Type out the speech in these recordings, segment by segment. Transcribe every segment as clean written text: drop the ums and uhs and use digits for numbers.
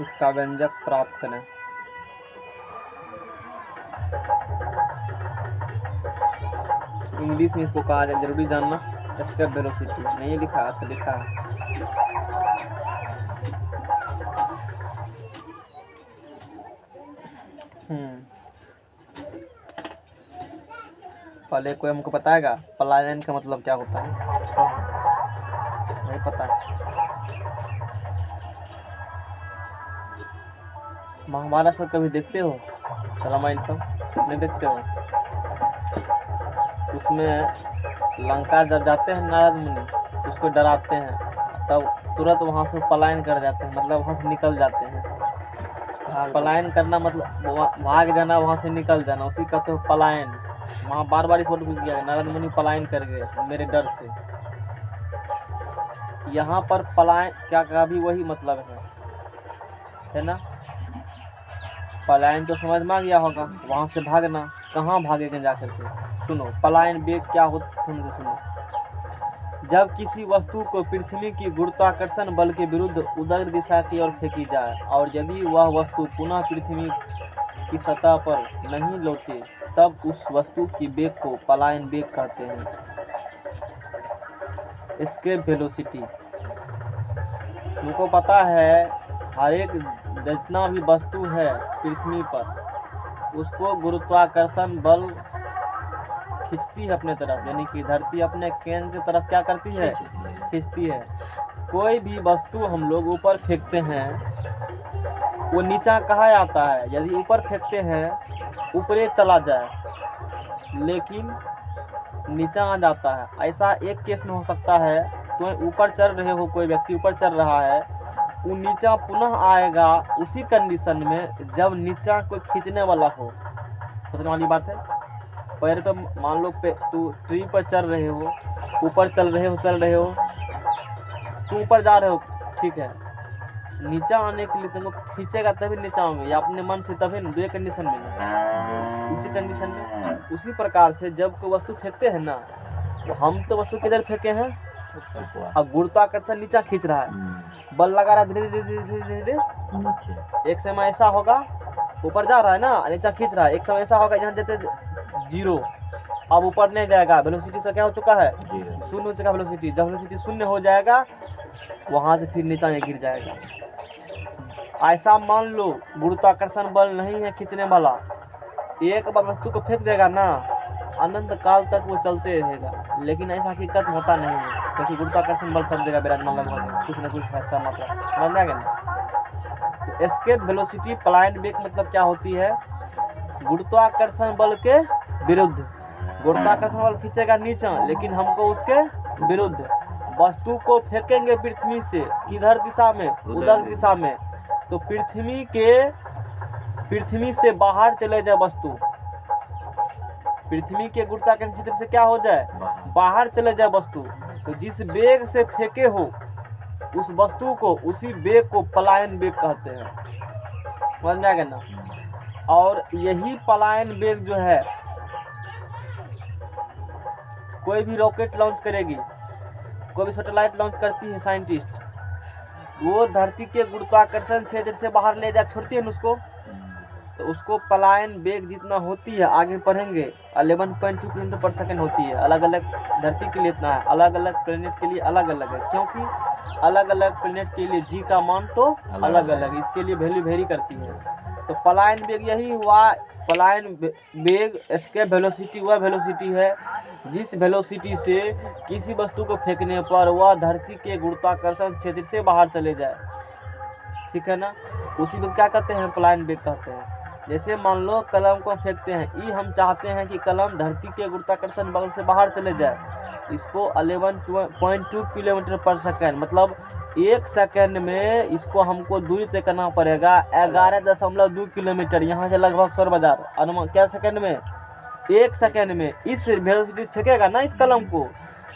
इसका व्यंजक प्राप्त करें। इंग्लिश में इसको कहा जाए, जरूरी जानना, एस्केप वेलोसिटी। नहीं लिखा, अच्छा लिखा है। पहले कोई हमको बताएगा पलायन का मतलब क्या होता है? नहीं पता है। महाभारत सब कभी देखते हो? रामायण सब नहीं देखते हो? उसमें लंका जब जाते हैं नारद मुनि, उसको डराते हैं, तब तुरंत वहाँ से पलायन कर जाते हैं, मतलब वहाँ से निकल जाते हैं। पलायन करना मतलब भाग जाना, वहाँ से निकल जाना, उसी का तो पलायन। वहाँ बार बार इस वर्ड पूछ गया, नारद मुनि पलायन कर गए मेरे डर से। यहाँ पर पलायन क्या का भी वही मतलब है ना? पलायन तो समझ में आ गया होगा, वहाँ से भागना। कहाँ भागेंगे जाकर के? सुनो, पलायन वेग क्या होता है सुनो। जब किसी वस्तु को पृथ्वी की गुरुत्वाकर्षण बल के विरुद्ध उदर दिशा की ओर फेंकी जाए और यदि वह वस्तु पुनः पृथ्वी की सतह पर नहीं लौटे, तब उस वस्तु की वेग को पलायन वेग कहते हैं। Escape velocity. तुमको पता है हर एक जितना भी वस्तु है पृथ्वी पर, उसको गुरुत्वाकर्षण बल खींचती है अपने तरफ, यानी कि धरती अपने केंद्र की तरफ क्या करती है? खींचती है। कोई भी वस्तु हम लोग ऊपर फेंकते हैं, वो नीचा कहाँ आता है? यदि ऊपर फेंकते हैं ऊपरे चला जाए, लेकिन नीचा आ जाता है। ऐसा एक केस में हो सकता है, तो ऊपर चढ़ रहे हो, कोई व्यक्ति ऊपर चढ़ रहा है, वो नीचा पुनः आएगा उसी कंडीशन में जब नीचा कोई खींचने वाला हो। सोचने वाली बात है। पैर पे मान लो पे तू ट्री पर चढ़ रहे हो, ऊपर चल रहे हो, तू ऊपर जा रहे हो, ठीक है। नीचा आने के लिए तुमको खींचेगा तभी नीचा होंगे, या अपने मन से, तभी ना। दो कंडीशन में, उसी कंडीशन में। उसी प्रकार से जब कोई वस्तु फेंकते हैं ना, तो हम तो वस्तु किधर फेंके हैं? अब गुरुत्वाकर्षण नीचा खींच रहा है, बल लगा रहा है धीरे धीरे नीचे। एक समय ऐसा होगा ऊपर जा रहा है ना, नीचा खींच रहा है, एक समय ऐसा होगा यहाँ जैसे 0, अब ऊपर नहीं जाएगा, वेलोसिटी से क्या हो चुका है? शून्य हो चुका वेलोसिटी। जब वेलोसिटी शून्य हो जाएगा, वहां से फिर नीचा गिर जाएगा। ऐसा मान लो गुरुत्वाकर्षण बल नहीं है खींचने वाला, एक बार वस्तु को फेंक देगा ना, अनंत काल तक वो चलते रहेगा। लेकिन ऐसा हकीकत होता नहीं है, क्योंकि गुरुत्वाकर्षण बल सब जगह विराजमान लगभग कुछ न कुछ ऐसा मतलब समझ में आ गया ना? तो एस्केप वेलोसिटी पलायन वेग मतलब क्या होती है? गुरुत्वाकर्षण बल के विरुद्ध। गुरुत्वाकर्षण बल खींचेगा नीचा, लेकिन हमको उसके विरुद्ध वस्तु को फेंकेंगे पृथ्वी से, किधर दिशा में? उदर दिशा में। तो पृथ्वी से बाहर चले जाए वस्तु, पृथ्वी के गुरुत्वाकर्षण क्षेत्र से क्या हो जाए? बाहर चले जाए वस्तु। तो जिस वेग से फेंके हो उस वस्तु को, उसी वेग को पलायन वेग कहते हैं। समझ में आ गया ना? और यही पलायन वेग जो है, कोई भी रॉकेट लॉन्च करेगी, कोई भी सैटेलाइट लॉन्च करती है साइंटिस्ट, वो धरती के गुरुत्वाकर्षण क्षेत्र से बाहर ले जा छोड़ती है ना उसको, तो उसको पलायन वेग जितना होती है, आगे पढ़ेंगे 11.2 किलोमीटर पर सेकंड होती है। अलग अलग धरती के लिए इतना है, अलग अलग प्लेनेट के लिए अलग अलग है, क्योंकि अलग अलग प्लेनेट के लिए जी का मान तो अलग अलग, इसके लिए वैल्यू वेरी करती है। तो पलायन वेग यही हुआ। पलायन वेग एस्केप वेलोसिटी वह वेलोसिटी है जिस वेलोसिटी से किसी वस्तु को फेंकने पर वह धरती के गुरुत्वाकर्षण क्षेत्र से बाहर चले जाए, ठीक है ना? उसी को क्या कहते हैं? पलायन वेग कहते हैं। जैसे मान लो कलम को फेंकते हैं, हम चाहते हैं कि कलम धरती के गुरुत्वाकर्षण बल से बाहर चले जाए, इसको 11.2 किलोमीटर पर सेकंड, मतलब 1 सेकंड में इसको हमको दूरी तय करना पड़ेगा 11.2 किलोमीटर, यहाँ से लगभग 100 बाजार अनुमान। क्या सेकंड में? 1 सेकंड में इस वेलोसिटी से फेंकेगा ना इस कलम को,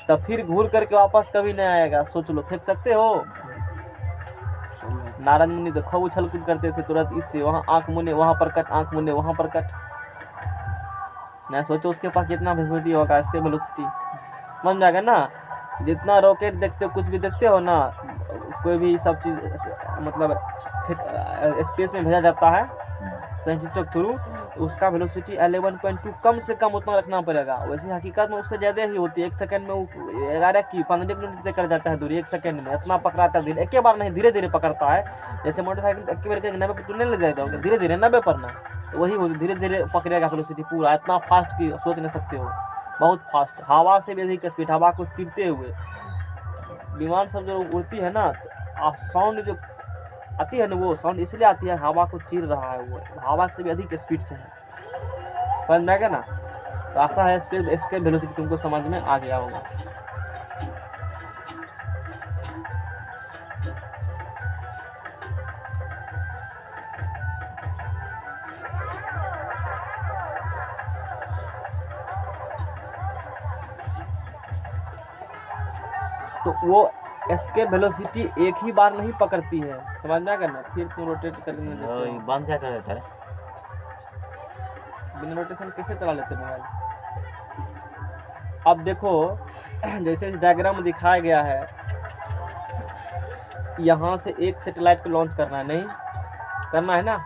तब फिर घूर करके वापस कभी नहीं आएगा। सोच लो, फेंक सकते हो? नारद मुनि तो खूब उछल कूद करते थे, तुरंत इससे वहाँ आंख मुने वहाँ पर कट, आंख मुने वहाँ पर कट। मैं सोचो उसके पास कितना वेलोसिटी होगा, इसके वेलोसिटी समझ में आ गया ना? जितना रॉकेट देखते हो, कुछ भी देखते हो ना, कोई भी सब चीज़ मतलब स्पेस में भेजा जाता है साइंटिस्ट के थ्रू, उसका वेलोसिटी 11.2 कम से कम उतना रखना पड़ेगा। वैसे हकीकत में उससे ज़्यादा ही होती है। 1 सेकंड में वो 11 की 15 किलोमीटर तय कर जाता है दूरी 1 सेकंड में, इतना पकड़ाता है। एक बार नहीं, धीरे धीरे पकड़ता है। जैसे मोटरसाइकिल एक बार 90 पर तुरंत लग जाएगा, धीरे धीरे 90 पर ना, वही होती धीरे धीरे पकड़ेगा वेलोसिटी पूरा। इतना फास्ट की सोच नहीं सकते हो, बहुत फास्ट, हवा से भी अधिक स्पीड, हवा को चीरते हुए। विमान सब जो उड़ती है ना, साउंड जो आती है ना, वो साउंड इसलिए आती है हवा को चीर रहा है, वो हवा से भी अधिक स्पीड से है। समझ में आ गया ना? तो आशा है इसके वेलोसिटी तुमको समझ में आ गया होगा। तो वो एस्केप वेलोसिटी एक ही बार नहीं पकड़ती है, समझ में आ गया ना? फिर तुम रोटेट करने देते हो। बंद क्या कर देता है? बिना रोटेशन कैसे चला लेते मोबाइल? अब देखो, जैसे इस डायग्राम में दिखाया गया है, यहाँ से एक सैटेलाइट को लॉन्च करना है, नहीं करना है ना,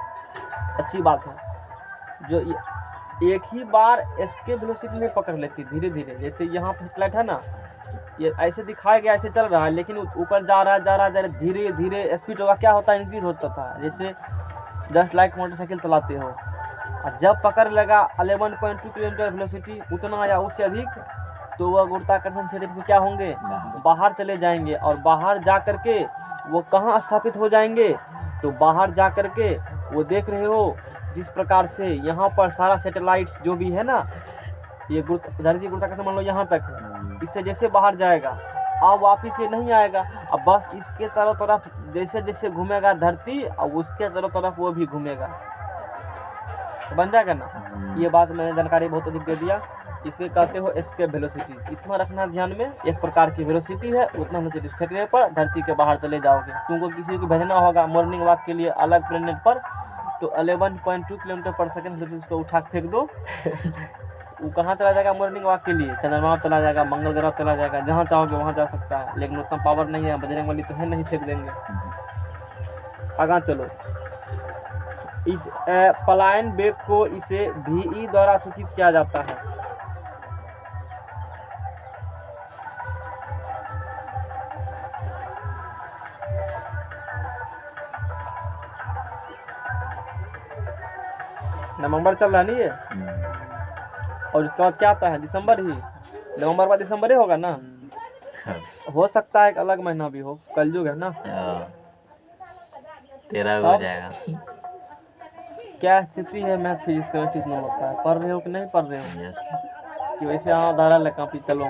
अच्छी बात है। जो एक ही बार एस्केप वेलोसिटी में पकड़ लेती धीरे धीरे। जैसे यहाँ पर सैटेलाइट है ना, ये ऐसे दिखाया गया, ऐसे चल रहा है, लेकिन ऊपर जा रहा है, धीरे धीरे स्पीड होगा, क्या होता है, इंक्रीज होता था। जैसे जस्ट लाइक मोटरसाइकिल चलाते हो, और जब पकड़ लेगा 11.2 किलोमीटर वेलोसिटी, उतना या उससे अधिक, तो वह गुरुत्वाकर्षण क्षेत्र से क्या होंगे, बाहर चले जाएंगे। और बाहर जा करके वो कहाँ स्थापित हो जाएंगे, तो बाहर जा करके वो देख रहे हो जिस प्रकार से यहाँ पर सारा सैटेलाइट्स जो भी है ना, ये धरती गुरुत्वाकर्षण मान लो यहाँ तक है, इससे जैसे बाहर जाएगा अब वापिस ये नहीं आएगा। अब बस इसके चारों तरफ जैसे जैसे घूमेगा धरती, अब उसके चारों तरफ वो भी घूमेगा, तो बन जाएगा ना। ये बात मैंने जानकारी बहुत अधिक दे दिया। इसे कहते हो एस्केप वेलोसिटी। इतना रखना ध्यान में, एक प्रकार की वेलोसिटी है, उतना वेलोसिटी फेंकने पर धरती के बाहर चले जाओगे। तुमको किसी को भेजना होगा मॉर्निंग वॉक के लिए अलग प्लेनेट पर, तो 11.2 किलोमीटर पर सेकंड उसको उठा के फेंक दो वो कहाँ चला जाएगा मॉर्निंग वॉक के लिए? चंद्रमा पर चला जाएगा, मंगल ग्रह पर चला जाएगा, जहाँ चाहोगे वहाँ जा सकता है। लेकिन उतना पावर नहीं है, बजरंगबली तो है नहीं, फेंक देंगे। आगे चलो। इस पलायन वेग को इसे VE द्वारा सूचित किया जाता है। नवंबर चल रहा नहीं है, और इसके बाद क्या आता है, दिसंबर ही। नवंबर बाद दिसंबर ही होगा ना, हो सकता है एक अलग महीना भी हो, कलयुग है ना। 13 हो जाएगा। क्या स्थिति है मैथ फिजिक्स केमिस्ट्री में होता है, पढ़ रहे हो कि नहीं पढ़ रहे हो? कि वैसे हाँ धारा ले कापी चलो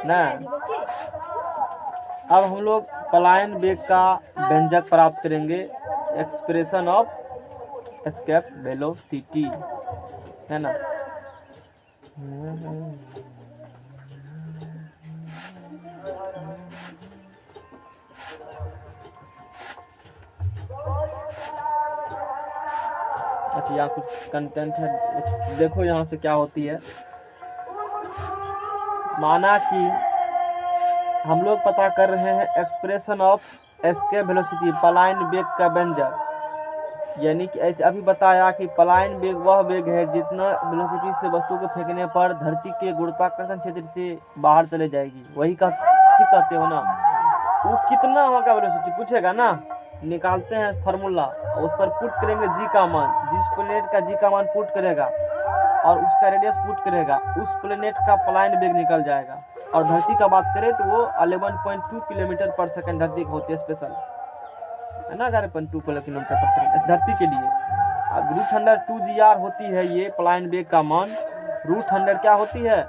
ना। अब हम लोग पलायन वेग का व्यंजक प्राप्त करेंगे, एक्सप्रेशन ऑफ एस्केप वेलोसिटी, है ना। अच्छा, यहाँ कुछ कंटेंट है, देखो यहाँ से क्या होती है। माना कि हम लोग पता कर रहे हैं एक्सप्रेशन ऑफ एस्केप वेलोसिटी, पलायन वेग का व्यंजक। यानी कि ऐसे अभी बताया कि पलायन वेग वह वेग है जितना वेलोसिटी से वस्तु को फेंकने पर धरती के गुरुत्वाकर्षण क्षेत्र से बाहर चले जाएगी, वही कहते हो ना। वो कितना होगा वेलोसिटी पूछेगा ना, निकालते हैं फार्मूला, उस पर पुट करेंगे जी का मान, जिस प्लेनेट का जी का मान पुट करेगा और उसका रेडियस पुट करेगा, उस प्लेनेट का पलायन वेग निकल जाएगा। और धरती का बात करें तो वो 11.2 किलोमीटर पर सेकंड धरती की होती है, स्पेशल है ना, 11.2 किलोमीटर पर सेकंड धरती के लिए। अब √2gr होती है ये पलायन वेग का मान। √100 क्या होती है,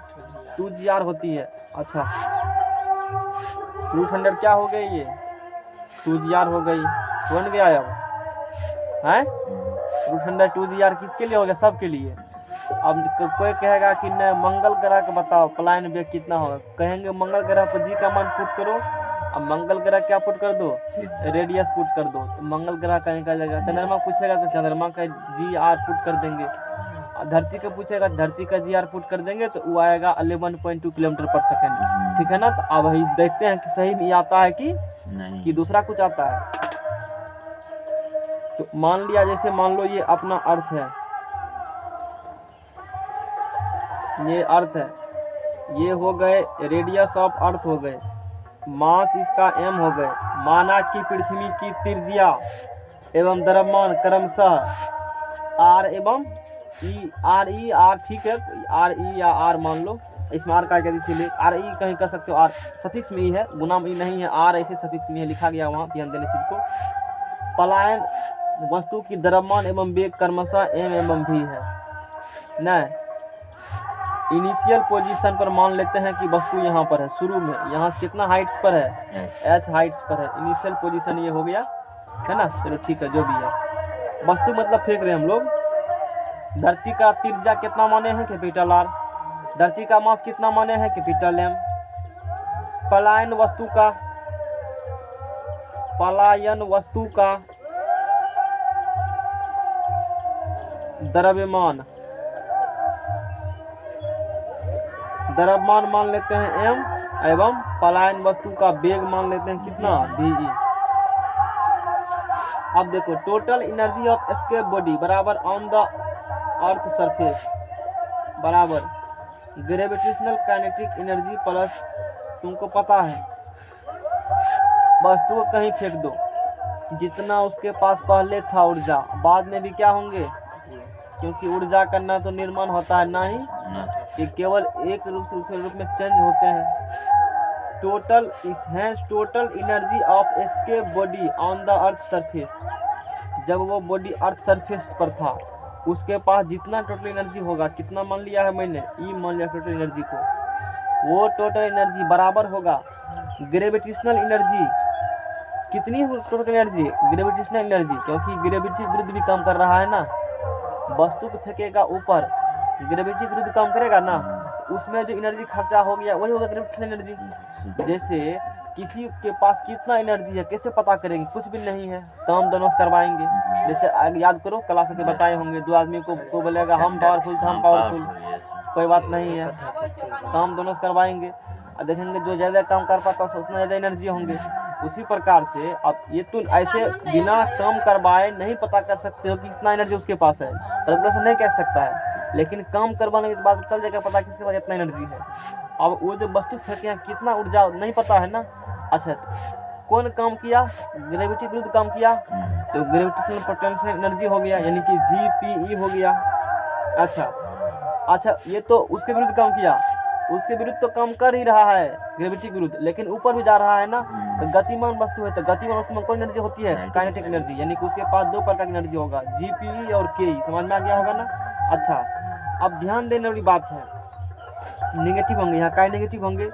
2gr होती है। अच्छा, √100 क्या हो गई, ये 2gr हो गई, बन गया अब है। √100 2gr किसके लिए हो गया, सबके लिए। अब कोई कहेगा कि न मंगल ग्रह का बताओ पलायन वेग कितना होगा, कहेंगे मंगल ग्रह पर जी का मान पुट करो, अब मंगल ग्रह क्या पुट कर दो, रेडियस पुट कर दो, तो मंगल ग्रह का निकल जाएगा। चंद्रमा पूछेगा तो चंद्रमा का GR पुट कर देंगे, धरती का पूछेगा, धरती का GR पुट कर देंगे तो वो आएगा 11.2 किलोमीटर पर सेकेंड। ठीक है ना। तो अब हम देखते हैं कि सही में आता है कि नहीं, कि दूसरा कुछ आता है। तो मान लिया, जैसे मान लो ये अपना अर्थ है, ये अर्थ है, ये हो गए रेडियस ऑफ अर्थ हो गए, मास इसका m हो गए, माना कि पृथ्वी की त्रिज्या एवं द्रव्यमान क्रमशः r एवं e, r e r, ठीक है, r e या r मान लो, इसमें r का क्या इसीलिए r e कहीं कर सकते हो, r सफिक्स में ही है, गुना में नहीं है, r ऐसे सफिक्स में है, लिखा गया वहाँ, ध्यान देने चीज को। पलायन वस्तु की द्रव्यमान एवं वेग क्रमशः m एवं v है न। इनिशियल पोजीशन पर मान लेते हैं कि वस्तु यहाँ पर है, शुरू में, यहाँ से कितना हाइट्स पर है, h हाइट्स पर है, इनिशियल पोजीशन ये हो गया है ना। चलो ठीक है, जो भी है, वस्तु मतलब फेंक रहे हम लोग। धरती का त्रिज्या कितना माने हैं, कैपिटल R। धरती का मास कितना माने हैं, कैपिटल M। पलायन वस्तु का द्रव्यमान मान लेते हैं m, एवं पलायन वस्तु का वेग मान लेते हैं कितना, ve। अब देखो, total energy of escape body बराबर ऑन द अर्थ सरफेस बराबर ग्रेविटेशनल काइनेटिक एनर्जी प्लस, तुमको पता है, वस्तु को कहीं फेंक दो, जितना उसके पास पहले था ऊर्जा, बाद में भी क्या होंगे, क्योंकि ऊर्जा का ना तो निर्माण होता है ना ही ये केवल एक रूप से दूसरे रूप में चेंज होते हैं। Total energy of escape body on the earth surface, जब वो बॉडी अर्थ सरफेस पर था, उसके पास जितना टोटल एनर्जी होगा, कितना मान लिया है मैंने, ई मान लिया टोटल एनर्जी को, वो टोटल एनर्जी बराबर होगा ग्रेविटेशनल एनर्जी। कितनी टोटल एनर्जी, ग्रेविटेशनल एनर्जी, क्योंकि ग्रेविटी विरुद्ध भी काम कर रहा है ना, वस्तु को फेंकेगा ऊपर, ग्रेविटी विरुद्ध काम करेगा ना, उसमें जो एनर्जी खर्चा हो गया वही होगा ग्रेविटेशनल एनर्जी। जैसे किसी के पास कितना एनर्जी है कैसे पता करेंगे, कुछ भी नहीं है, तो हम दोनों से करवाएंगे। जैसे आगे याद करो, क्लास में बताए होंगे, दो आदमी को बोलेगा हम पावरफुल तो हम पावरफुल, कोई बात नहीं है, तो हम दोनों से करवाएंगे और देखेंगे जो ज़्यादा काम कर पाता है उतना ज़्यादा एनर्जी होंगे। उसी प्रकार से अब ये तो ऐसे बिना काम करवाए नहीं पता कर सकते हो कि कितना एनर्जी उसके पास है, कैलकुलेशन नहीं कह सकता है, लेकिन काम करवाने के बाद चल जाएगा पता किसके पास इतना एनर्जी है। अब वो जो वस्तु फेंके हैं कितना ऊर्जा नहीं पता है ना। अच्छा, कौन काम किया, ग्रेविटी विरुद्ध काम किया, तो ग्रेविटेशनल पोटेंशियल एनर्जी हो गया, यानी कि GPE हो गया। अच्छा, ये तो उसके विरुद्ध काम किया, उसके विरुद्ध तो काम कर ही रहा है ग्रेविटी विरुद्ध, लेकिन ऊपर भी जा रहा है ना, तो गतिमान वस्तु है, तो गतिमान वस्तु में कौन एनर्जी होती है, काइनेटिक एनर्जी, यानी कि उसके पास दो प्रकार की एनर्जी होगा, GPE और KE, समझ में आ गया होगा ना। अच्छा, अब ध्यान देने वाली बात है, नेगेटिव होंगे यहाँ, काय नेगेटिव होंगे,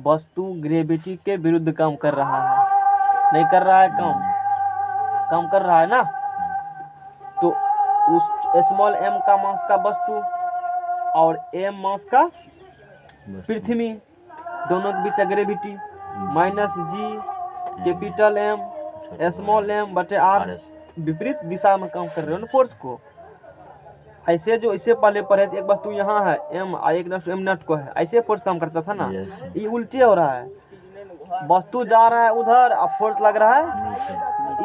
वस्तु ग्रेविटी के विरुद्ध काम कर रहा है, नहीं कर रहा है, काम कर रहा है ना, तो उस स्मॉल m का मास का वस्तु और m मास का पृथ्वी, दोनों के बीच gravity -g capital M small m बटे r, विपरीत दिशा में काम कर रहे हो ना फोर्स को। ऐसे जो इससे पहले पढ़े एक वस्तु यहाँ है m और एक वस्तु m नट को है, ऐसे फोर्स काम करता था ना, ये उल्टे हो रहा है, वस्तु जा रहा है उधर, अब फोर्स लग रहा है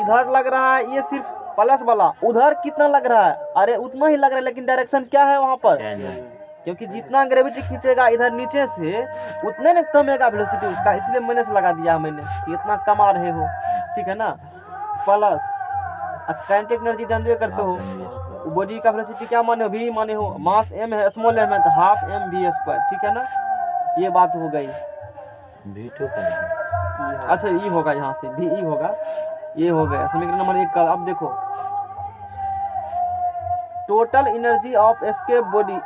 इधर लग रहा है, ये सिर्फ प्लस वाला, उधर कितना लग रहा है, अरे उतना ही लग रहा है, लेकिन डायरेक्शन क्या है वहाँ पर, क्योंकि जितना ग्रेविटी खींचेगा इधर नीचे से उतने न कमेगा वेलोसिटी उसका, इसलिए मैंने से लगा दिया मैंने कि इतना कमा रहे हो, ठीक है ना। प्लस काइनेटिक एनर्जी जानते करते हो, बॉडी का वेलोसिटी क्या माने हो, v माने हो, मास m है, स्मॉल m है, तो हाफ mv², ठीक है ना, ये बात हो गई। अच्छा, e होगा यहाँ से, ve होगा, ये हो गया समीकरण नंबर 1 का। अब देखो, total energy of escape body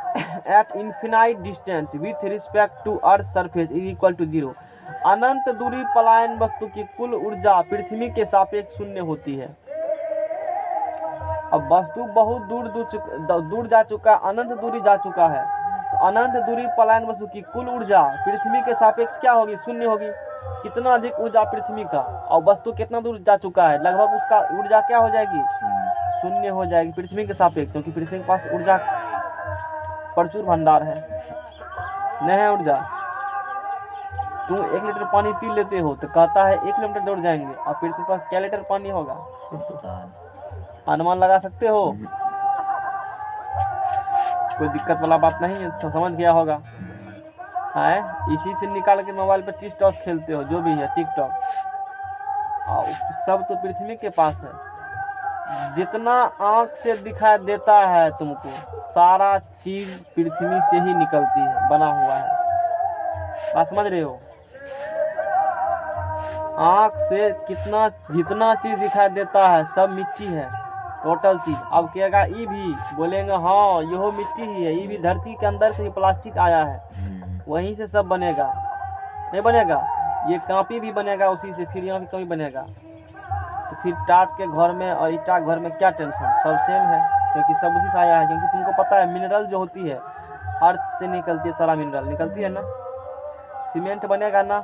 at infinite distance with respect to earth surface is equal to 0। अनंत दूरी पलायन वस्तु की कुल ऊर्जा पृथ्वी के सापेक्ष शून्य होती है। अब वस्तु बहुत दूर जा चुका, अनंत दूरी जा चुका है, तो अनंत दूरी पलायन वस्तु की कुल ऊर्जा पृथ्वी के सापेक्ष क्या होगी, शून्य होगी। कितना अधिक ऊर्जा पृथ्वी का और वस्तु कितना दूर जा चुका है, लगभग उसका ऊर्जा क्या हो जाएगी, शून्य हो जाएगी पृथ्वी के सापेक्ष, क्योंकि पृथ्वी के पास ऊर्जा प्रचुर भंडार है, नहीं है ऊर्जा। तुम 1 लीटर पानी पी लेते हो तो कहता है 1 किलोमीटर दौड़ जाएंगे, और पृथ्वी के पास क्या लीटर पानी होगा, अनुमान लगा सकते हो? कोई दिक्कत वाला बात नहीं है, तो समझ गया होगा है। इसी से निकाल के मोबाइल पे टिकटॉक खेलते हो, जो भी है टिकटॉक, सब तो पृथ्वी के पास है। जितना आंख से दिखाई देता है तुमको, सारा चीज पृथ्वी से ही निकलती है, बना हुआ है। बात समझ रहे हो? आंख से जितना चीज दिखाई देता है सब मिट्टी है, टोटल चीज। अब कहेगा ई भी, बोलेंगे हाँ यह मिट्टी ही है, ये भी धरती के अंदर से ही प्लास्टिक आया है, वहीं से सब बनेगा, नहीं बनेगा? ये कापी भी बनेगा उसी से, फिर यहाँ भी कभी बनेगा। तो फिर टाट के घर में और ईटा घर में क्या टेंशन, सब सेम है, क्योंकि सब उसी से आया है। क्योंकि तुमको पता है मिनरल जो होती है अर्थ से निकलती है, सारा मिनरल निकलती है ना। सीमेंट बनेगा ना,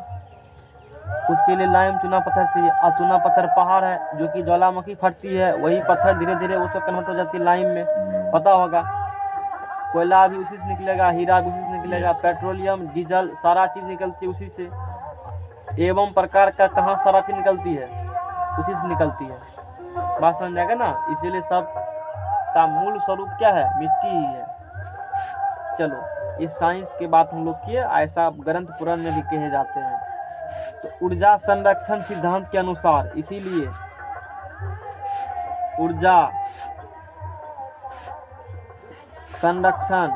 उसके लिए लाइम चूना पत्थर चाहिए, और चूना पत्थर पहाड़ है जो कि ज्वालामुखी फटती है, वही पत्थर धीरे धीरे उसको कन्वर्ट हो जाती है लाइम में, पता होगा। कोयला भी उसी से निकलेगा, हीरा भी उसी से निकलेगा, पेट्रोलियम डीजल सारा चीज निकलती है उसी से। एवं प्रकार का कहाँ सारा चीज निकलती है, उसी से निकलती है। बात समझ जाएगा ना? इसीलिए सब का मूल स्वरूप क्या है, मिट्टी ही है। चलो, इस साइंस के बात हम लोग किए, ऐसा ग्रंथ पुराण में भी कहे जाते हैं। तो ऊर्जा संरक्षण सिद्धांत के अनुसार, इसीलिए ऊर्जा संरक्षण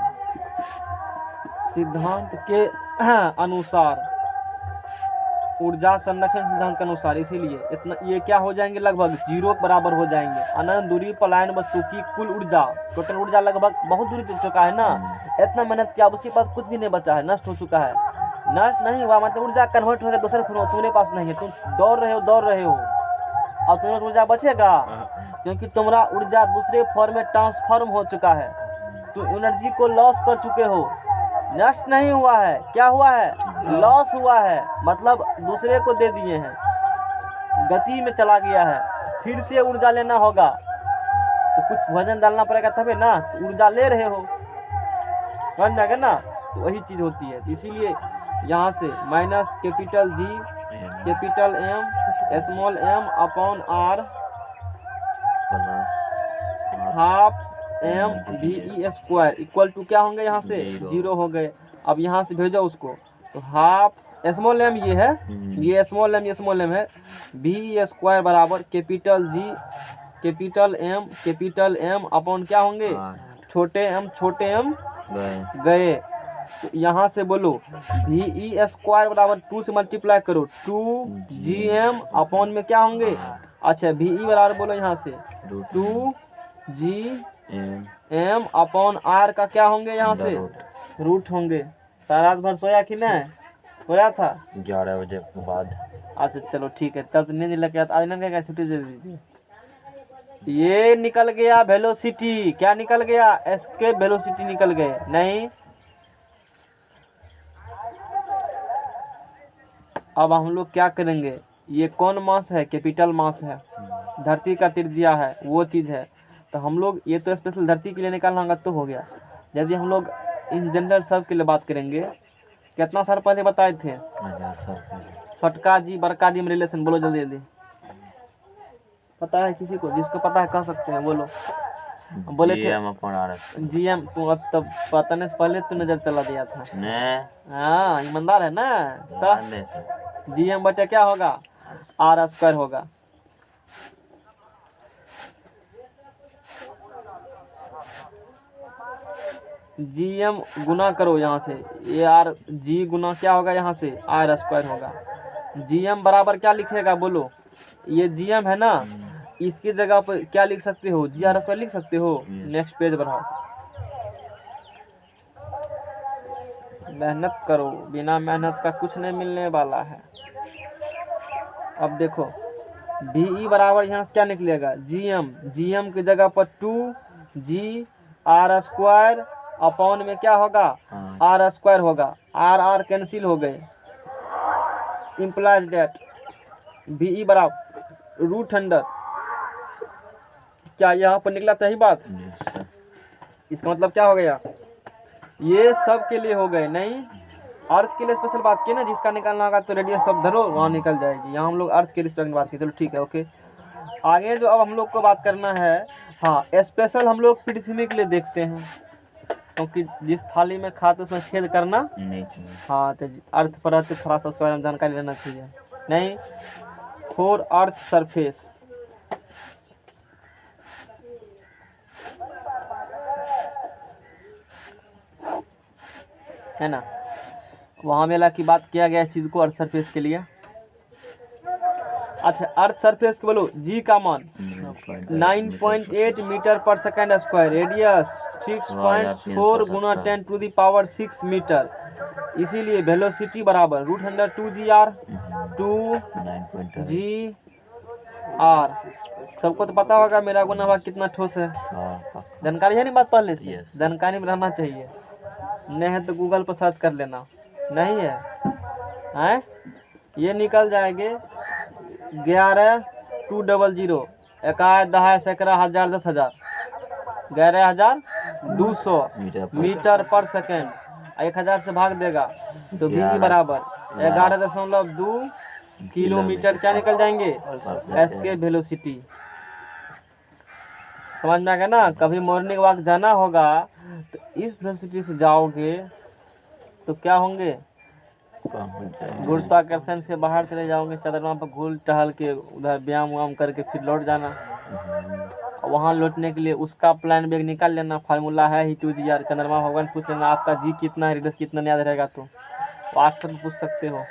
सिद्धांत के अनुसार, ऊर्जा संरक्षण सिद्धांत के अनुसार, इसीलिए इतना ये क्या हो जाएंगे, लगभग 0 के बराबर हो जाएंगे। अनंत दूरी पलायन वस्तु की कुल ऊर्जा, टोटल ऊर्जा लगभग बहुत दूरी तक चुका है ना, इतना मेहनत किया, उसके पास कुछ भी नहीं बचा है, नष्ट हो चुका है। नष्ट नहीं हुआ मतलब ऊर्जा कन्वर्ट हो गया दूसरे फॉर्म में, तुम्हारे पास नहीं है, तुम दौड़ रहे हो, और तुम्हारा ऊर्जा बचेगा, क्योंकि तुम्हारा ऊर्जा दूसरे फॉर्म में ट्रांसफॉर्म हो चुका है, तुम एनर्जी को लॉस कर चुके हो। नष्ट नहीं हुआ है, क्या हुआ है, लॉस हुआ है, मतलब दूसरे को दे दिए हैं, गति में चला गया है। फिर से ऊर्जा लेना होगा तो कुछ वजन डालना पड़ेगा तभी ना, ऊर्जा ले रहे हो, समझ में आ गया ना? तो वही चीज होती है। इसीलिए यहाँ से minus capital G capital M small m upon R half m VE² equal to क्या होंगे, यहाँ से 0 हो गए। अब यहाँ से भेजो उसको, तो हाफ स्मॉल m ये है, ये स्मॉल m है, VE² बराबर capital G capital M upon क्या होंगे, छोटे m गए। तो यहाँ से बोलो VE² बराबर 2 से मल्टीप्लाई करो, 2GM अपॉन में क्या होंगे, अच्छा VE बराबर बोलो यहाँ से 2GM अपॉन R का क्या होंगे, यहाँ से रूट होंगे। रात भर सोया कि नहीं सोया था? 11 बजे के बाद। अच्छा चलो ठीक है, तब तो नींद लग गया, आज नहीं क्या छुट्टी दे दीजिए। ये निकल गया वेलोसिटी, क्या निकल गया, एस्केप वेलोसिटी निकल गए नहीं। अब हम लोग क्या करेंगे, ये कौन मास है, कैपिटल मास है, धरती का त्रिज्या है, वो चीज़ है। तो हम लोग ये तो स्पेशल धरती के लिए निकालना होगा तो हो गया। यदि हम लोग इन जनरल सब के लिए बात करेंगे, कितना साल पहले बताए थे, छोटका जी बड़का जी में रिलेशन, बोलो जल्दी जल्दी, पता है किसी को, जिसको पता है कह सकते हैं, बोलो। बोले थे GM, तुम अब तब पता नहीं पहले तो नजर चला दिया था, हाँ ईमानदार है ना। तो GM बटे क्या होगा, R² होगा। GM गुना करो यहाँ से, ARG गुना क्या होगा, यहाँ से R² होगा। GM बराबर क्या लिखेगा, बोलो। ये GM है ना, इसकी जगह पर क्या लिख सकते हो, GR² लिख सकते हो। नेक्स्ट पेज बढ़ाओ, मेहनत करो, बिना मेहनत का कुछ नहीं मिलने वाला है। अब देखो VE बराबर यहाँ से क्या निकलेगा, GM की जगह पर 2GR² अपॉन में क्या होगा, R² होगा, R कैंसिल हो गए, इम्प्लाइज डेट VE बराबर रूट अंडर क्या यहाँ पर निकला सही बात? Yes sir. इसका मतलब क्या हो गया? ये सब के लिए हो गए नहीं, अर्थ के लिए स्पेशल बात की ना, जिसका निकालना होगा तो रेडियस सब धरो वहाँ निकल जाएगी। यहाँ हम लोग अर्थ के लिए बात की, चलो ठीक है ओके। आगे जो अब हम लोग को बात करना है, हाँ स्पेशल हम लोग पृथ्वी के लिए देखते हैं, क्योंकि जिस थाली में खाते उसमें छेद करना नहीं चाहिए। हाँ, तो अर्थ पर रहते थोड़ा सा उसके बारे में जानकारी लेना चाहिए। नहीं, फॉर अर्थ सरफेस है ना, वहाँ मेला की बात किया गया इस चीज़ को, अर्थ सरफेस के लिए। अच्छा, अर्थ सरफेस के बोलो जी का मान 9.8 metre per second square, radius 6.4 गुना 10 टू दी पावर 6 मीटर, इसीलिए वेलोसिटी बराबर √2gr 2 g r। सबको तो पता होगा मेरा गुना भाग कितना ठोस है, जानकारी है नहीं बात पहले से? Yes. जानकारी में रहना चाहिए, नहीं है तो गूगल पर सर्च कर लेना। नहीं है हैं? ये निकल जाएंगे 11,200 11 10 सैकड़ा हजार 10,000 11,200 मीटर पर सेकेंड। 1,000 से भाग देगा तो भी बराबर 11.2 किलोमीटर क्या निकल जाएंगे? एस के वेलोसिटी। समझ में आ गया ना? कभी मॉर्निंग वॉक जाना होगा तो इस वेलोसिटी से जाओगे तो क्या होंगे? गुरुत्वाकर्षण से बाहर चले जाओगे, चंद्रमा पर घूम टहल के उधर व्यायाम वाम करके फिर लौट जाना। वहाँ लौटने के लिए उसका प्लान भी निकाल लेना, फार्मूला है ही 2gr। चंद्रमा भगवान पूछ लेना आपका जी कितना है, रेडियस कितना, याद रहेगा तो व्हाट्सएप में पूछ सकते हो।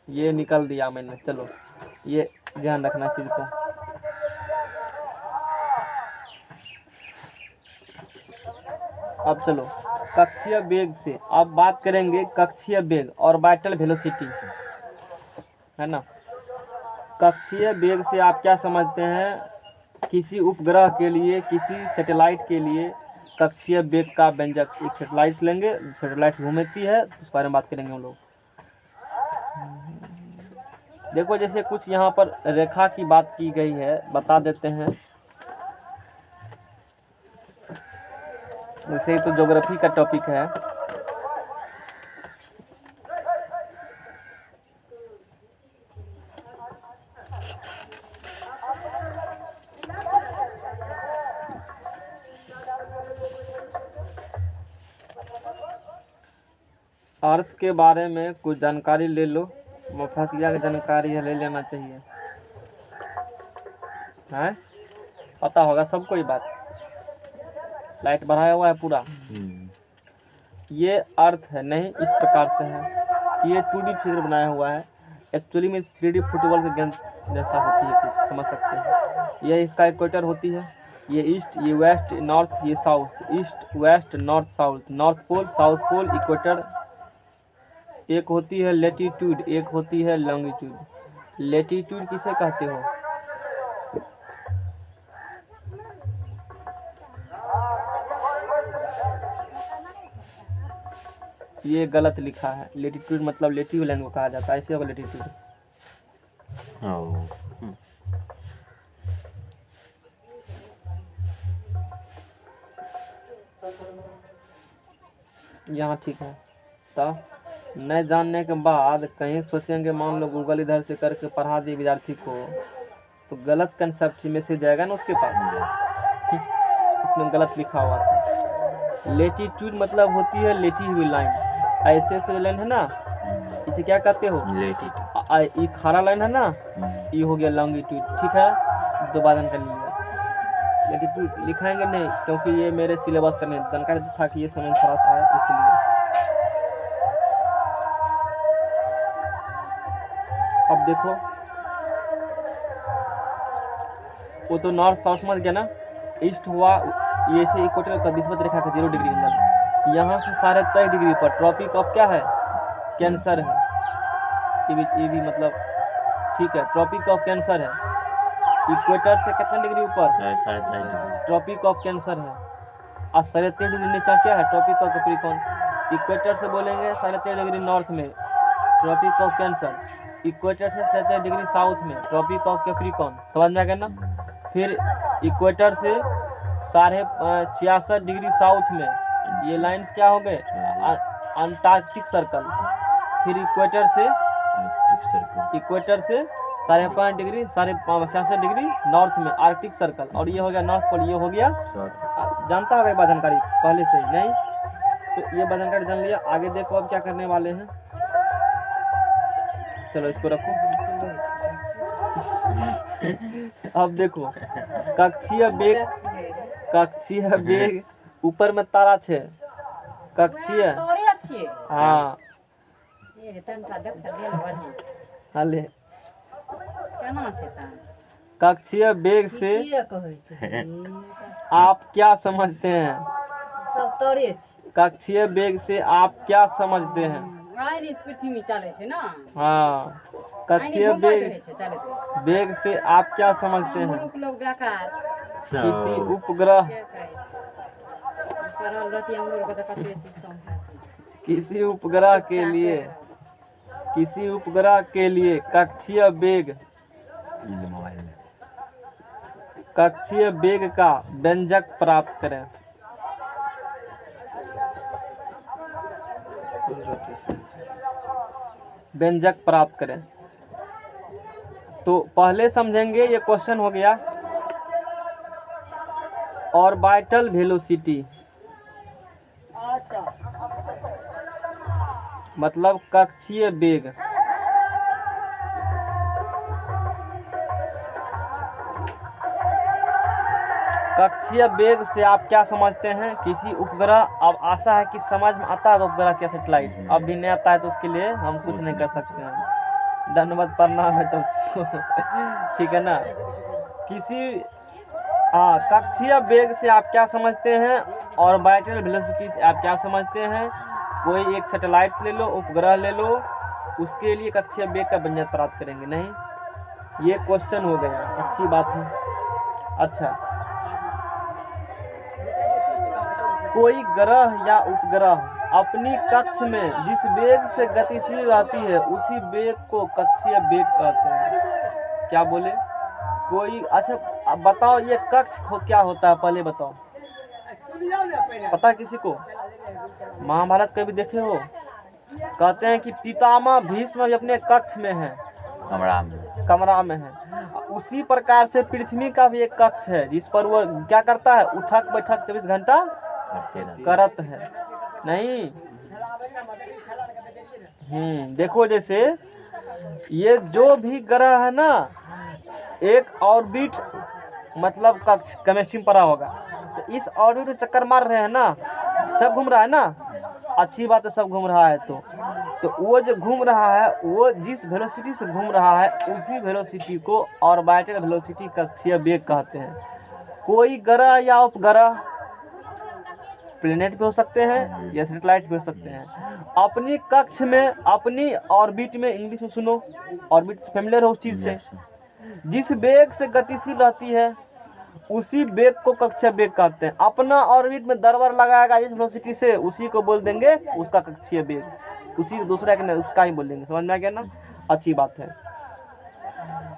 ये निकल दिया मैंने, चलो ये ध्यान रखना चीज को। अब चलो कक्षीय वेग से अब बात करेंगे, कक्षीय वेग ऑर्बिटल वेलोसिटी है ना। कक्षीय वेग से आप क्या समझते हैं? किसी उपग्रह के लिए, किसी सैटेलाइट के लिए कक्षीय वेग का व्यंजक, एक सैटेलाइट लेंगे, सैटेलाइट घूमती है, उस बारे में बात करेंगे हम लोग। देखो जैसे कुछ यहाँ पर रेखा की बात की गई है, बता देते हैं। वैसे ही तो ज्योग्राफी का टॉपिक है। अर्थ के बारे में कुछ जानकारी ले लो, मुफ्तिया की जानकारी है, ले लेना चाहिए है, पता होगा सबको ये बात। लाइट बढ़ाया हुआ है पूरा। ये अर्थ है नहीं, इस प्रकार से है। ये 2D फिगर बनाया हुआ है, एक्चुअली में 3D फुटबॉल के गेंद जैसा होती है, कुछ समझ सकते हैं। ये इसका इक्वेटर होती है, ये ईस्ट, ये वेस्ट, नॉर्थ, ये south, east west north south, north pole south pole, equator. एक होती है लेटीट्यूड, एक होती है लॉन्गिट्यूड। लेटीट्यूड किसे कहते हो? ये गलत लिखा है, लेटीट्यूड मतलब लेटिव लैंड को कहा जाता है, ऐसे होगा लेटीट्यूड। यहाँ ठीक है। तो नहीं जानने के बाद कहीं सोचेंगे, मान लो गूगल इधर से करके पढ़ा दिए विद्यार्थी को, तो गलत कंसेप्ट मैसेज जाएगा ना उसके पास, उसमें गलत लिखा हुआ था। लेटीट्यूड मतलब होती है लेटी हुई लाइन, ऐसे से लाइन है ना, इसे क्या कहते हो? लेटीट्यूड। ये खारा लाइन है ना, ये हो गया लॉन्गिट्यूड। ठीक है, दो बार कर लिया। लेटीट्यूड लिखाएंगे नहीं, क्योंकि ये मेरे सिलेबस का नहीं जानकारी था कि ये समझ थोड़ा सा है, इसलिए। अब देखो, वो तो नॉर्थ साउथ समझ गया ना। ईस्ट हुआ, ये से इक्वेटर का विषुवत रेखा का 0 डिग्री मतलब यहाँ से 23.5 डिग्री पर ट्रॉपिक ऑफ क्या है? कैंसर है। ये भी मतलब ठीक है, ट्रॉपिक ऑफ कैंसर है। इक्वेटर से कितना डिग्री ऊपर? 23.5 ट्रॉपिक ऑफ कैंसर है। और 23.5 डिग्री नीचे क्या है? Tropic of Capricorn. इक्वेटर से बोलेंगे 23.5 डिग्री नॉर्थ में ट्रॉपिक ऑफ कैंसर, इक्वेटर से 23 डिग्री साउथ में ट्रॉपिक ऑफ कैप्रिकॉर्न। समझ में आ गया ना? फिर इक्वेटर से 66.5 डिग्री साउथ में, ये लाइन्स क्या हो गए? Antarctic circle. फिर इक्वेटर से Arctic circle. 5.5 degree 66 degree north में आर्कटिक सर्कल, और ये हो गया नॉर्थ पोल, ये हो गया जानता होगा ये बात जानकारी पहले से ही नहीं, तो ये बात जानकारी जान लिया। आगे देखो अब क्या करने वाले हैं, चलो इसको रखो। अब देखो कक्षीय बेग ऊपर में तारा छे, कक्षीय हाँ हाले कक्षीय बेग से आप क्या समझते हैं? कक्षीय बेग से आप क्या समझते हैं? पृथ्वी चले छे ना। हाँ, कक्षीय बेग से आप क्या समझते हैं? किसी उपग्रह किसी उपग्रह के लिए कक्षीय बेग का व्यंजक प्राप्त करें। व्यंजक प्राप्त करें, तो पहले समझेंगे, ये क्वेश्चन हो गया ऑर्बिटल वेलोसिटी, मतलब कक्षीय बेग। कक्षीय बेग से आप क्या समझते हैं? किसी उपग्रह, अब आशा है कि समझ में आता है उपग्रह क्या सैटेलाइट, अब भी नहीं आता है तो उसके लिए हम कुछ नहीं कर सकते हैं, धन्यवाद प्रणाम है तो ठीक है ना। कक्षीय बेग से आप क्या समझते हैं? ऑर्बिटल वेलोसिटी से आप क्या समझते हैं? कोई एक सैटेलाइट ले लो, उपग्रह ले लो, उसके लिए कक्षीय बेग का व्यंजक प्राप्त करेंगे। नहीं, ये क्वेश्चन हो गया, अच्छी बात है। अच्छा, कोई ग्रह या उपग्रह अपनी कक्ष में जिस वेग से गतिशील रहती है उसी वेग को कक्षीय बेग कहते हैं। क्या बोले? कोई, अच्छा अब बताओ ये कक्ष क्या होता है, पहले बताओ, पता किसी को? महाभारत कभी देखे हो? कहते हैं कि पितामह भीष्म भी अपने कक्ष में है, कमरा में है। उसी प्रकार से पृथ्वी का भी एक कक्ष है जिस पर वो क्या करता है? उठक बैठक 24 घंटा करत है। नहीं, देखो जैसे ये जो भी ग्रह है ना, एक ऑर्बिट मतलब कक्ष, केमिस्ट्री में पढ़ा होगा, तो इस ऑर्बिट में चक्कर मार रहे हैं ना, सब घूम रहा है ना, अच्छी बात है सब घूम रहा है, तो वो जो घूम रहा है वो जिस वेलोसिटी से घूम रहा है उसी वेलोसिटी को ऑर्बिटल वेलोसिटी कक्षीय बेग कहते हैं। कोई ग्रह या उपग्रह प्लेनेट पे हो सकते हैं या सैटेलाइट पे हो सकते हैं, अपनी कक्ष में, अपनी ऑर्बिट में, इंग्लिश में सुनो, ऑर्बिट फेमिलियर हो उस चीज से, जिस बेग से गतिशील रहती है उसी बेग को कक्षीय बेग कहते हैं। अपना ऑर्बिट में दरबर लगाएगा इस वेलोसिटी से, उसी को बोल देंगे उसका कक्षीय बेग, उसी दूसरा के उसका ही बोल देंगे। समझ में आ गया ना? अच्छी बात है।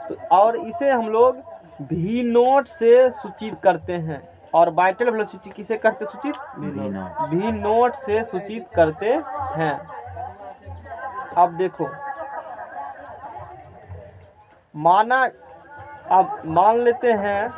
तो और इसे हम लोग भी नोट से सूचित करते हैं। ऑर्बिटल वेलोसिटी किसे करते सूचित? भी नोट से सूचित करते हैं। अब देखो, अब मान लेते हैं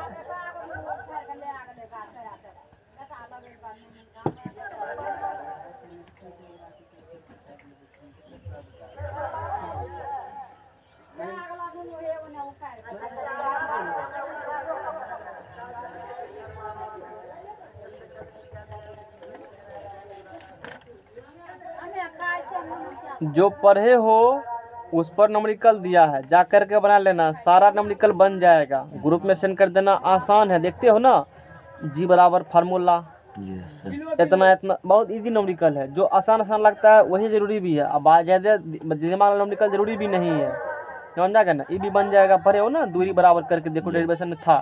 जो पढ़े हो उस पर नंबरिकल दिया है, जा करके बना लेना, सारा नंबरिकल बन जाएगा, ग्रुप में सेंड कर देना, आसान है, देखते हो ना, जी बराबर फार्मूला, इतना इतना बहुत इजी नंबरिकल है। जो आसान लगता है वही जरूरी भी है, अब ज़्यादा दिमाग नंबरिकल जरूरी भी नहीं है, समझ जाएगा ना। ये भी बन जाएगा, पढ़े हो ना, दूरी बराबर करके देखो, डेरिवेशन में था,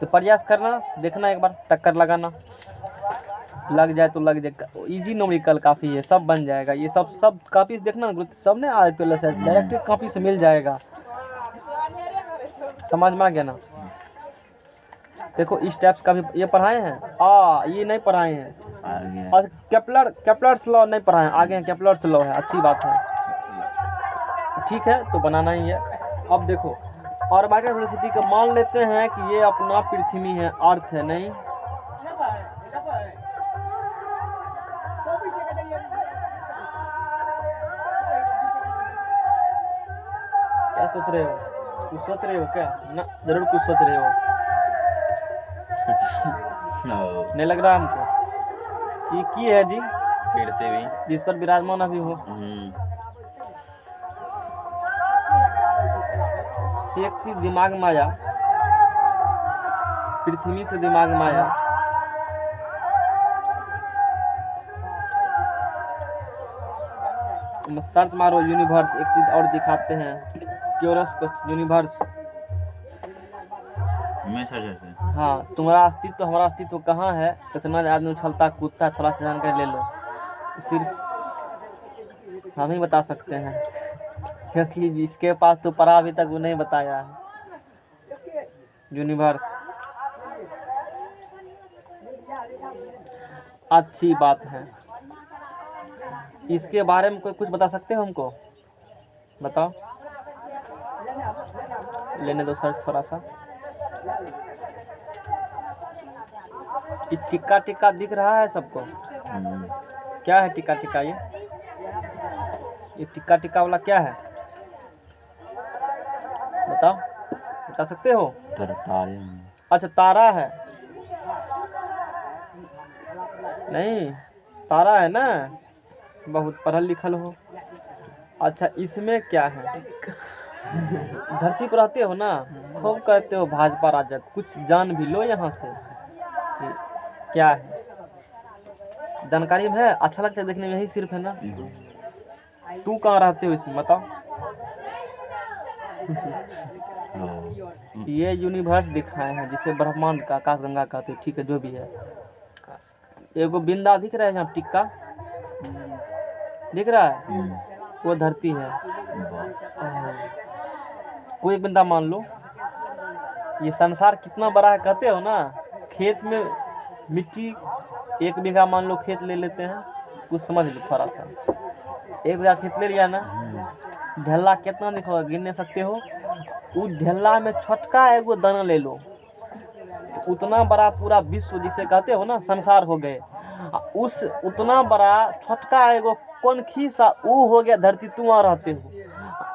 तो प्रयास करना, देखना एक बार, टक्कर लगाना, लग जाए तो लग जाएगा। इजी नंबरिकल काफ़ी है, सब बन जाएगा। ये सब कापी देखना, सब ने RPLS है, डायरेक्ट कापी से मिल जाएगा। समझ में आ गया ना? देखो इस टाइप्स का भी ये पढ़ाए हैं, ये नहीं पढ़ाए हैं। आगे और केपलर्स लॉ नहीं पढ़ाए, आगे हैं केपलर्स लॉ है, अच्छी बात है। ठीक है, तो बनाना ही है। अब देखो ऑर्बिटल वेलोसिटी को मान लेते हैं कि ये अपना पृथ्वी है, अर्थ है नहीं। क्या सोच रहे हो? कुछ सोच रहे हो क्या? ना, जरूर कुछ सोच रहे हो। नो नहीं लग रहा हमको? ये की है जी पेड़ से भी जिस पर विराजमान अभी हो। एक चीज दिमाग में आया, पृथ्वी से दिमाग में आया, सर्च मारो यूनिवर्स। एक चीज और दिखाते हैं, क्यूरस को यूनिवर्स। मैं सर्च करते हाँ, तुम्हारा अस्तित्व हमारा अस्तित्व कहाँ है, कितना आदमी उछलता कूदता है, थोड़ा सा जानकारी ले लो। सिर्फ हम ही बता सकते हैं, क्योंकि जिसके पास तो पढ़ा अभी तक वो नहीं बताया है। यूनिवर्स अच्छी बात है। इसके बारे में कोई कुछ बता सकते हो हमको? बताओ, लेने दो सर्च थोड़ा सा। ये टिक्का टिक्का दिख रहा है सबको? क्या है टिक्का टिक्का? ये टिक्का टिक्का वाला क्या है बताओ, बता सकते हो? तारे अच्छा, तारा है। नहीं, तारा है ना, बहुत पढ़ल लिखल हो। अच्छा, इसमें क्या है? धरती पर रहते हो ना, खूब कहते हो भाजपा राजद, कुछ जान भी लो यहाँ से कि क्या है। जानकारी में है, अच्छा लगता है देखने में, यही सिर्फ है ना। तू कहाँ रहते हो इसमें बताओ? ये यूनिवर्स दिखाए हैं जिसे ब्रह्मांड का आकाश गंगा कहते हो। ठीक है, जो भी है। एगो बिंदा दिख रहा है यहाँ, टिक्का दिख रहा है, वो धरती है। कोई बिंदा मान लो। ये संसार कितना बड़ा है कहते हो ना, खेत में मिट्टी 1 बीघा मान लो खेत ले लेते हैं, कुछ समझ लो थोड़ा सा। 1 बीघा खेत ले लिया ना, ढेला कितना दिखोगा गिन नहीं सकते हो। उस ढेला में छोटका एगो दाना ले लो, तो उतना बड़ा पूरा विश्व जिसे कहते हो ना संसार हो गए। उस उतना बड़ा छोटका एगो कौनखी सा ऊ हो गया धरती, तुम वहाँ रहते हो।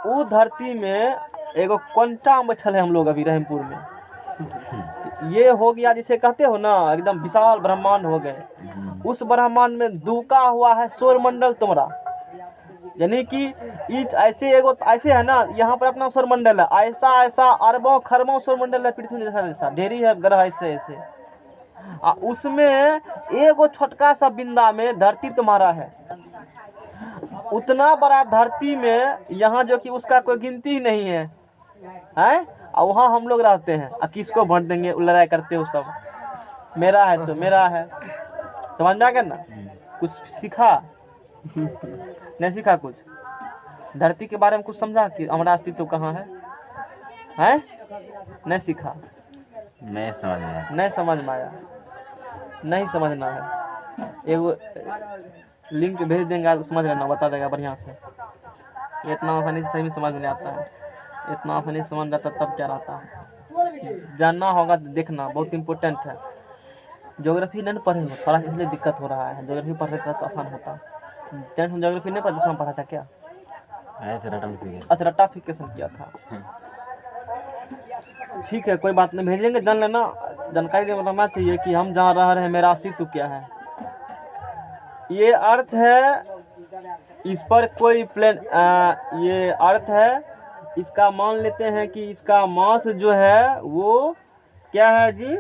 वो धरती में एगो क्वांटा में बैठल है हम लोग अभी रहमपुर में। ये हो गया जिसे कहते हो ना एकदम विशाल ब्रह्मांड हो गए। उस ब्रह्मांड में दुका हुआ है सौर मंडल तुम्हारा, यानी कि ऐसे एगो ऐसे है ना, यहाँ पर अपना सौर मंडल है, ऐसा ऐसा अरबों खरबों सौर मंडल है पृथ्वी जैसा जैसा ढेरी है ग्रह ऐसे ऐसे। उसमें एगो छोटका सा बिंदा में धरती तुम्हारा है। उतना बड़ा धरती में यहाँ जो कि उसका कोई गिनती ही नहीं है, हैं? और वहाँ हम लोग रहते हैं। और किसको वोट देंगे, लड़ाई करते हो सब, मेरा है तो मेरा है। समझ में आ गया ना? कुछ सीखा? नहीं सीखा कुछ? धरती के बारे में कुछ समझा कि हमारा अस्तित्व कहाँ है? हैं? नहीं सीखा? नहीं समझ में आया। नहीं समझ में आया? नहीं समझना है, एगो लिंक भेज देंगे तो समझ लेना, बता देगा बढ़िया से। इतना आसानी से सही में समझ में नहीं आता है, इतना आसानी से समझ जाता तब क्या रहता है। जानना होगा तो देखना, बहुत इम्पोर्टेंट है। ज्योग्राफी नहीं पढ़े हो थोड़ा, इसलिए दिक्कत हो रहा है। ज्योग्राफी पढ़ रहे तो आसान होता। 10th में ज्योग्राफी नहीं पढ़ा, दूसरा पढ़ा था क्या? अच्छा, रट्टाफिकेशन किया था। ठीक है, कोई बात नहीं, भेजेंगे, जान लेना। जानकारी के बताना चाहिए कि हम जहाँ रह रहे हैं मेरा अस्तित्व क्या है। ये अर्थ है, इस पर कोई प्लेन ये अर्थ है, इसका मान लेते हैं कि इसका मास जो है वो क्या है जी?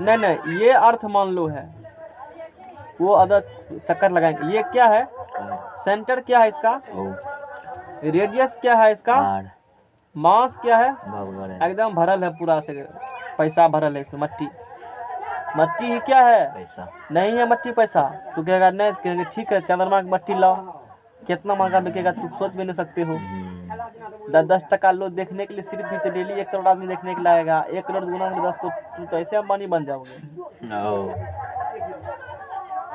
नहीं, ये अर्थ मान लो है, वो अदर चक्कर लगाएंगे। ये क्या है? सेंटर क्या है इसका? रेडियस क्या है इसका? मास क्या है? एकदम भरल है पूरा से, पैसा भरल है इसमें। मट्टी ही क्या है? पैसा नहीं है मट्टी पैसा। तू कहेगा नहीं, कहेंगे ठीक है चंद्रमा की मट्टी लाओ, कितना महंगा बिकेगा तू सोच भी नहीं सकते हो। 10 टका लो देखने के लिए सिर्फ भी तो डेली 1 करोड़ आदमी देखने के लिए आएगा। 1 करोड़ गुना 10 को तुम तो ऐसे अंबानी बन जाओगे, ओ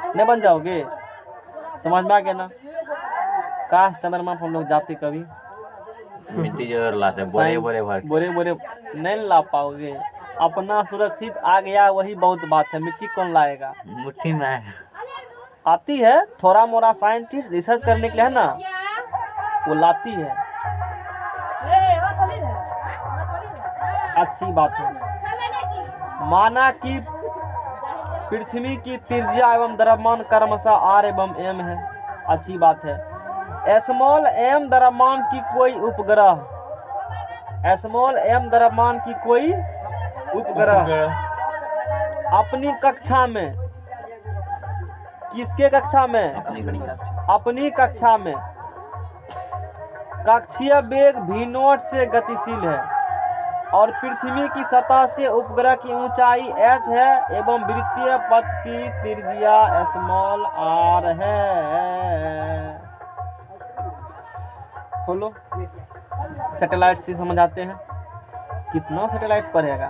नहीं बन जाओगे? समझ में आ गया ना? काश चंद्रमा पर हम लोग जाते कभी। मिट्टी जरूर लाते बोरे बोरे भर के। बोरे बोरे नहीं ला पाओगे। अपना सुरक्षित आ गया वही बहुत बात है। मिट्टी कौन लाएगा? मुट्ठी में आए। आती है थोड़ा मोड़ा साइंटिस्ट रिसर्च करने के लिए है ना, वो लाती है, अच्छी बात है। माना कि पृथ्वी की त्रिज्या एवं द्रव्यमान क्रमशः r एवं m है, अच्छी बात है। स्मॉल m द्रव्यमान की कोई उपग्रह, स्मॉल m द्रव्यमान की कोई उपग्रह अपनी कक्षा में, किसके कक्षा में? अपनी गणित अपनी कक्षा में कक्षीय वेग v0 से गतिशील है और पृथ्वी की सतह से उपग्रह की ऊंचाई h है एवं वृत्तीय पथ की त्रिज्या स्मॉल r है। खोलो सैटेलाइट से समझ आते हैं। कितना सैटेलाइट्स पढ़ेगा?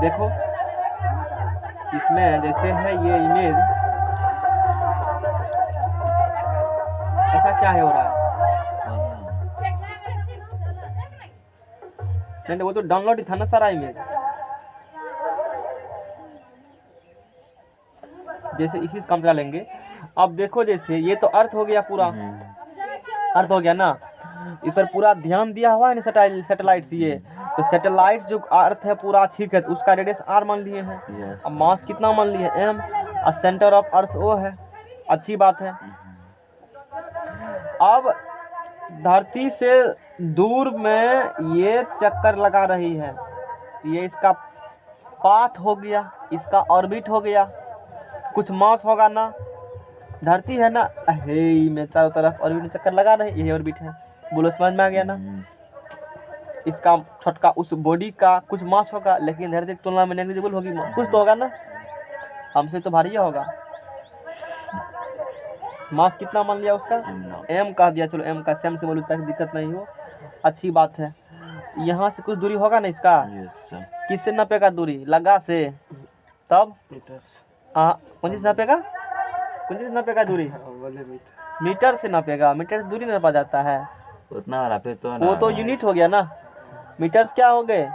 देखो इसमें जैसे है ये इमेज, ऐसा क्या है हो रहा है? नहीं वो तो डाउनलोड ही था ना सारा इमेज। जैसे इसी से काम चला लेंगे। अब देखो जैसे ये तो अर्थ हो गया पूरा, अर्थ हो गया ना, इस पर पूरा ध्यान दिया हुआ है ना सैटेलाइट से। ये तो सैटेलाइट जो अर्थ है पूरा ठीक है, तो उसका रेडियस r मान लिए हैं। अब मास कितना मान लिए? m। और सेंटर ऑफ अर्थ O है, अच्छी बात है। अब धरती से दूर में ये चक्कर लगा रही है, ये इसका पाथ हो गया, इसका ऑर्बिट हो गया, कुछ मास होगा ना, धरती है ना, हे में चारों तरफ ऑर्बिट में चक्कर लगा रही, यही ऑर्बिट है। बोलो समझ में आ गया ना? इसका छोटका उस बॉडी का कुछ मास होगा, लेकिन धरती की तुलना में नेग्लिजिबल होगी, कुछ तो होगा ना, हमसे तो भारी होगा। मास कितना मान लिया उसका? m कह दिया, चलो m का सेम से बोलूँ ताकि दिक्कत नहीं हो, अच्छी बात है। यहाँ से कुछ दूरी होगा ना इसका, किससे नापेगा दूरी? लगा से, तब कौन चीज नापेगा? कौन चीज नापेगा दूरी? मीटर से नापेगा, मीटर से दूरी नापा जाता है, उतना वाला फिर तो वो तो यूनिट हो गया ना। मीटर्स क्या हो गए?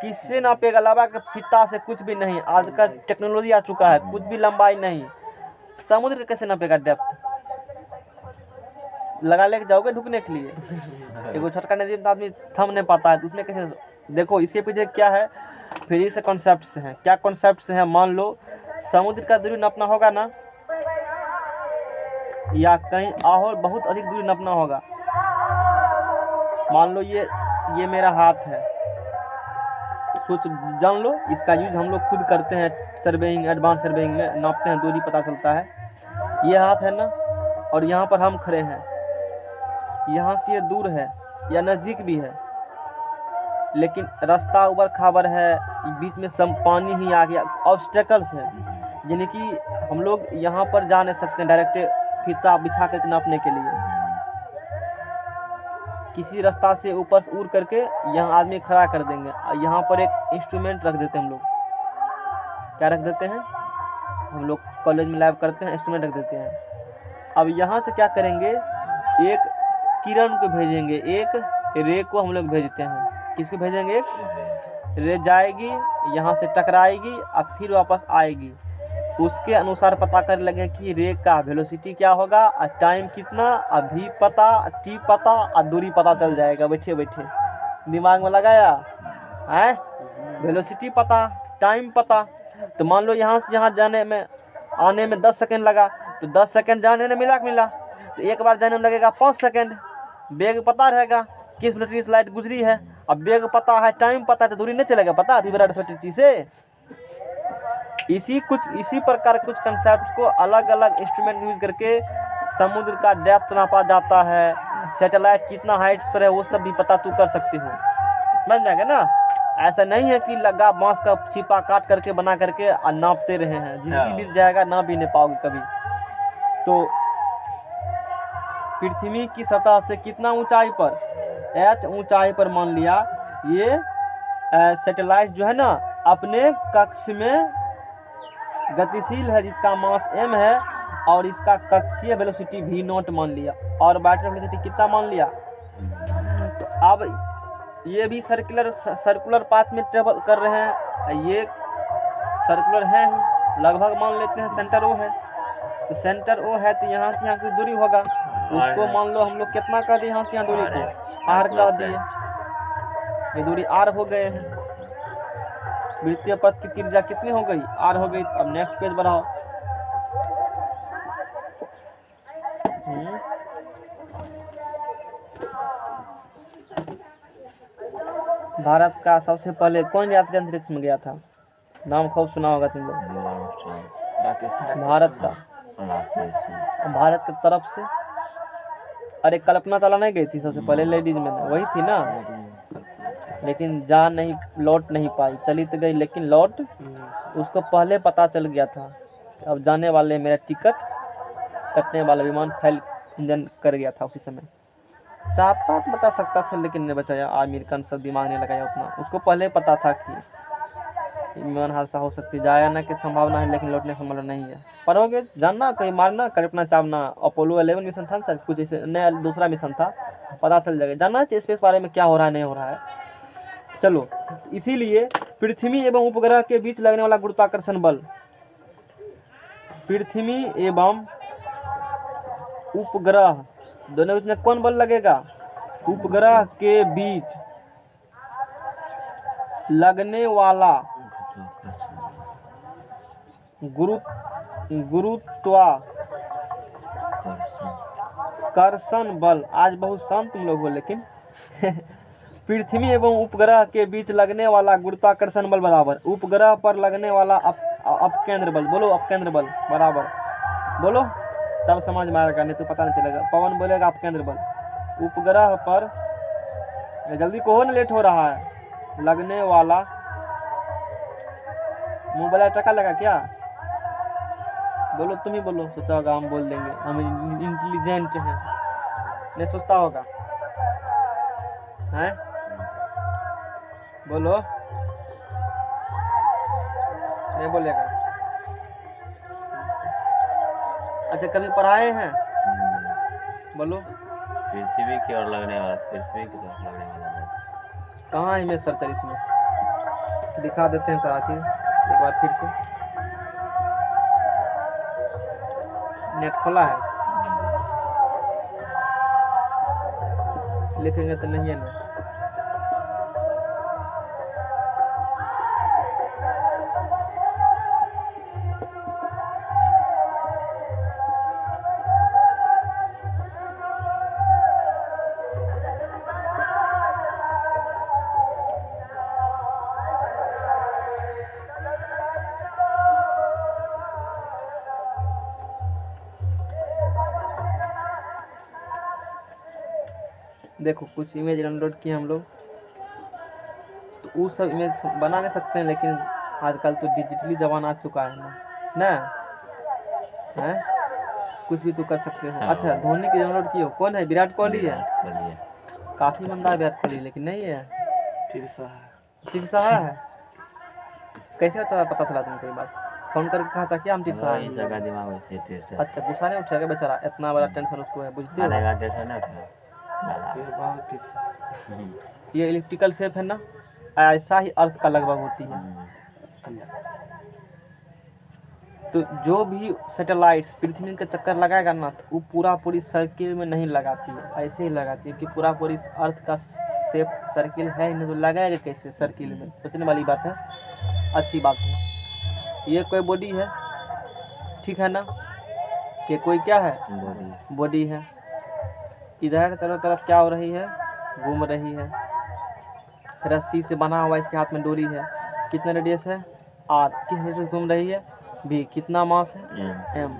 किससे नापेगा? लंबा के फीता से कुछ भी नहीं, आजकल टेक्नोलॉजी आ चुका है, कुछ भी लंबाई नहीं। समुद्र का कैसे नापेगा डेप्थ? लगा लेके जाओगे ढुकने के लिए, एगो छोटका नदी में आदमी थम नहीं पाता है, तो उसमें कैसे? देखो इसके पीछे क्या है, फिजिक्स के कॉन्सेप्ट्स हैं। क्या कॉन्सेप्ट्स हैं? मान लो समुद्र का दूरी नापना होगा ना, या कहीं और बहुत अधिक दूरी नापना होगा। मान लो ये मेरा हाथ है, सोच जान लो, इसका यूज हम लोग खुद करते हैं सर्वेइंग, एडवांस सर्वेइंग में नापते हैं, दूरी पता चलता है। ये हाथ है ना, और यहाँ पर हम खड़े हैं, यहाँ से ये दूर है या नज़दीक भी है, लेकिन रास्ता ऊपर खाबर है, बीच में सब पानी ही आ गया, ऑब्स्टेकल्स है, यानी कि हम लोग यहाँ पर जा नहीं सकते डायरेक्ट फीता बिछा करके नापने के लिए। किसी रास्ता से ऊपर से उड़ करके यहाँ आदमी खड़ा कर देंगे, यहाँ पर एक इंस्ट्रूमेंट रख देते हैं हम लोग। क्या रख देते हैं? हम लोग कॉलेज में लैब करते हैं, इंस्ट्रूमेंट रख देते हैं। अब यहाँ से क्या करेंगे, एक किरण को भेजेंगे, एक रे को हम लोग भेजते हैं। किसको भेजेंगे? एक रे जाएगी, यहाँ से टकराएगी और फिर वापस आएगी, उसके अनुसार पता कर लगे कि रे का वेलोसिटी क्या होगा, और टाइम कितना, अभी पता, टी पता, और दूरी पता चल जाएगा बैठे बैठे। दिमाग में लगाया है? वेलोसिटी पता, टाइम पता। तो मान लो यहाँ से यहाँ जाने में, आने में 10 सेकंड लगा, तो 10 सेकंड जाने में मिला, तो एक बार जाने में लगेगा 5 सेकंड। बेग पता रहेगा किस मिनट की स्लाइड गुजरी है, अब बेग पता है, टाइम पता है, तो दूरी नहीं चलेगा पता अभी वेलोसिटी से। इसी प्रकार कुछ कंसेप्ट को अलग अलग इंस्ट्रूमेंट यूज करके समुद्र का डेप्थ नापा जाता है, सैटेलाइट कितना हाइट्स पर है वो सब भी पता तू कर सकती हो। समझ में आएगा ना? ऐसा नहीं है कि लगा बांस का छिपा काट करके बना करके नापते रहे हैं, जिंदगी बीत जाएगा, ना भी नहीं पाओगे कभी। तो पृथ्वी की सतह से कितना ऊंचाई पर, h ऊंचाई पर मान लिया ये सैटेलाइट जो है ना अपने कक्ष में गतिशील है, जिसका मास m है और इसका कक्षीय वेलोसिटी v0 मान लिया और बैटरी वेलोसिटी कितना मान लिया। तो अब ये भी सर्कुलर पाथ में ट्रेवल कर रहे हैं, ये सर्कुलर है ही, लगभग मान लेते हैं सेंटर O है, तो सेंटर O है तो यहाँ से यहाँ की दूरी होगा, उसको मान लो हम लोग कितना कर दिए, यहाँ से यहाँ दूरी को r कर दिए, ये दूरी r हो गए हैं। वृत्तीय पथ की त्रिज्या कितनी हो गई, r हो गई। अब नेक्स्ट पेज बढ़ाओ। भारत का सबसे पहले कौन यात्री अंतरिक्ष में गया था, नाम खूब सुना होगा तुम लोग। Neil Armstrong. भारत का, भारत की तरफ से, अरे कल्पना चावला नहीं गई थी सबसे पहले लेडीज में, वही थी ना, लेकिन जा नहीं, लौट नहीं पाई, चली तो गई लेकिन लौट, उसको पहले पता चल गया था अब जाने वाले मेरा टिकट, कटने वाला विमान फेल इंजन कर गया था उसी समय। चाहता तो बता सकता था लेकिन नहीं बचाया, अमेरिकन सब दिमाग नहीं लगाया उतना, उसको पहले पता था कि विमान हादसा हो सकती, जाया ना की संभावना है लेकिन लौटने की संभावना नहीं है। पर हो गए जानना, कहीं मारना, कल्पना चावला, अपोलो 11 मिशन था शायद, कुछ ऐसे नया दूसरा मिशन था, पता चल जाएगा, जानना चाहिए स्पेस बारे में क्या हो रहा है नहीं हो रहा है। चलो, इसीलिए पृथ्वी एवं उपग्रह के बीच लगने वाला गुरुत्वाकर्षण बल, पृथ्वी एवं उपग्रह दोनों बीच में कौन बल लगेगा, उपग्रह के बीच लगने वाला गुरुत्वाकर्षण बल। आज बहुत शांत तुम लोग हो लेकिन पृथ्वी एवं उपग्रह के बीच लगने वाला गुरुत्वाकर्षण बल बराबर उपग्रह पर लगने वाला अपकेंद्र बल, बोलो अपकेंद्र बल बराबर, बोलो तब समझ में आएगा, नहीं तो पता नहीं चलेगा। पवन बोलेगा अपकेंद्र बल, उपग्रह पर, जल्दी कहो ना लेट हो रहा है, लगने वाला, मुंह वाला टका लगा क्या, बोलो तुम ही बोलो, सोचा होगा हम बोल देंगे, हम इंटेलिजेंट हैं, नहीं सोचता होगा हैं, बोलो, नहीं बोलेगा। अच्छा कभी पढ़ाए हैं, बोलो। पृथ्वी की ओर लगने वाला, पृथ्वी की तरफ लगने वाला, कहाँ इमेज सर्च है, इसमें दिखा देते हैं सारा चीज एक बार फिर से, नेट खोला है, लिखेंगे तो नहीं है ना, देखो कुछ इमेज डाउनलोड किए हम लोग, तो वो सब इमेज बना नहीं सकते हैं, लेकिन आजकल तो डिजिटली ज़माना आ चुका है ना है, कुछ भी तो कर सकते हो। हाँ। अच्छा धोनी की डाउनलोड किए हो, कौन है, विराट कोहली है, बोलिए। काफ़ी बंदा है विराट कोहली, लेकिन नहीं है, टिरसा है, कैसे पता चला तुमको ये बात, फोन करके कहा था क्या हम टिरसा वही है। जगह दिमाग वैसे तेज से अच्छा गुस्सा नहीं उठेगा बेचारा, इतना बड़ा टेंशन उसको है, बुझते हो। आधे घंटे से ना उठा। ये इलिप्टिकल शेप है ना, ऐसा ही अर्थ का लगभग होती है। तो जो भी सैटेलाइट्स पृथ्वी का चक्कर लगाएगा ना, तो वो पूरी सर्किल में नहीं लगाती है, ऐसे ही लगाती है कि पूरी अर्थ का शेप सर्किल है ही नहीं, तो लगाएगा कैसे सर्किल में, सोचने वाली बात है, अच्छी बात है। ये कोई बॉडी है, ठीक है ना, ये कोई क्या है, बॉडी है, इधर चारों तरफ क्या हो रही है, घूम रही है, रस्सी से बना हुआ इसके हाथ में डोरी है, कितना रेडियस है r, किस रेडियस घूम रही है v, कितना मास है m।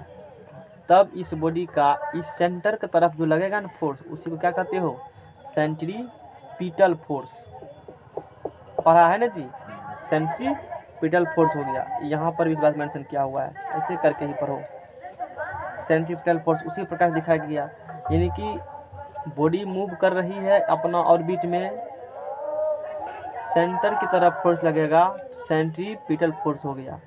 तब इस बॉडी का इस सेंटर की तरफ जो लगेगा ना फोर्स, उसी को क्या कहते हो, सेंट्रीपिटल फोर्स, पढ़ा है ना जी, सेंट्रीपिटल फोर्स हो गया, यहाँ पर भी बात मेंशन किया हुआ है, ऐसे करके ही पढ़ो, सेंट्रीपिटल फोर्स उसी प्रकार से दिखाया गया, यानी कि बॉडी मूव कर रही है अपना ऑर्बिट में, सेंटर की तरफ फोर्स लगेगा, सेंट्रीपिटल फोर्स हो गया,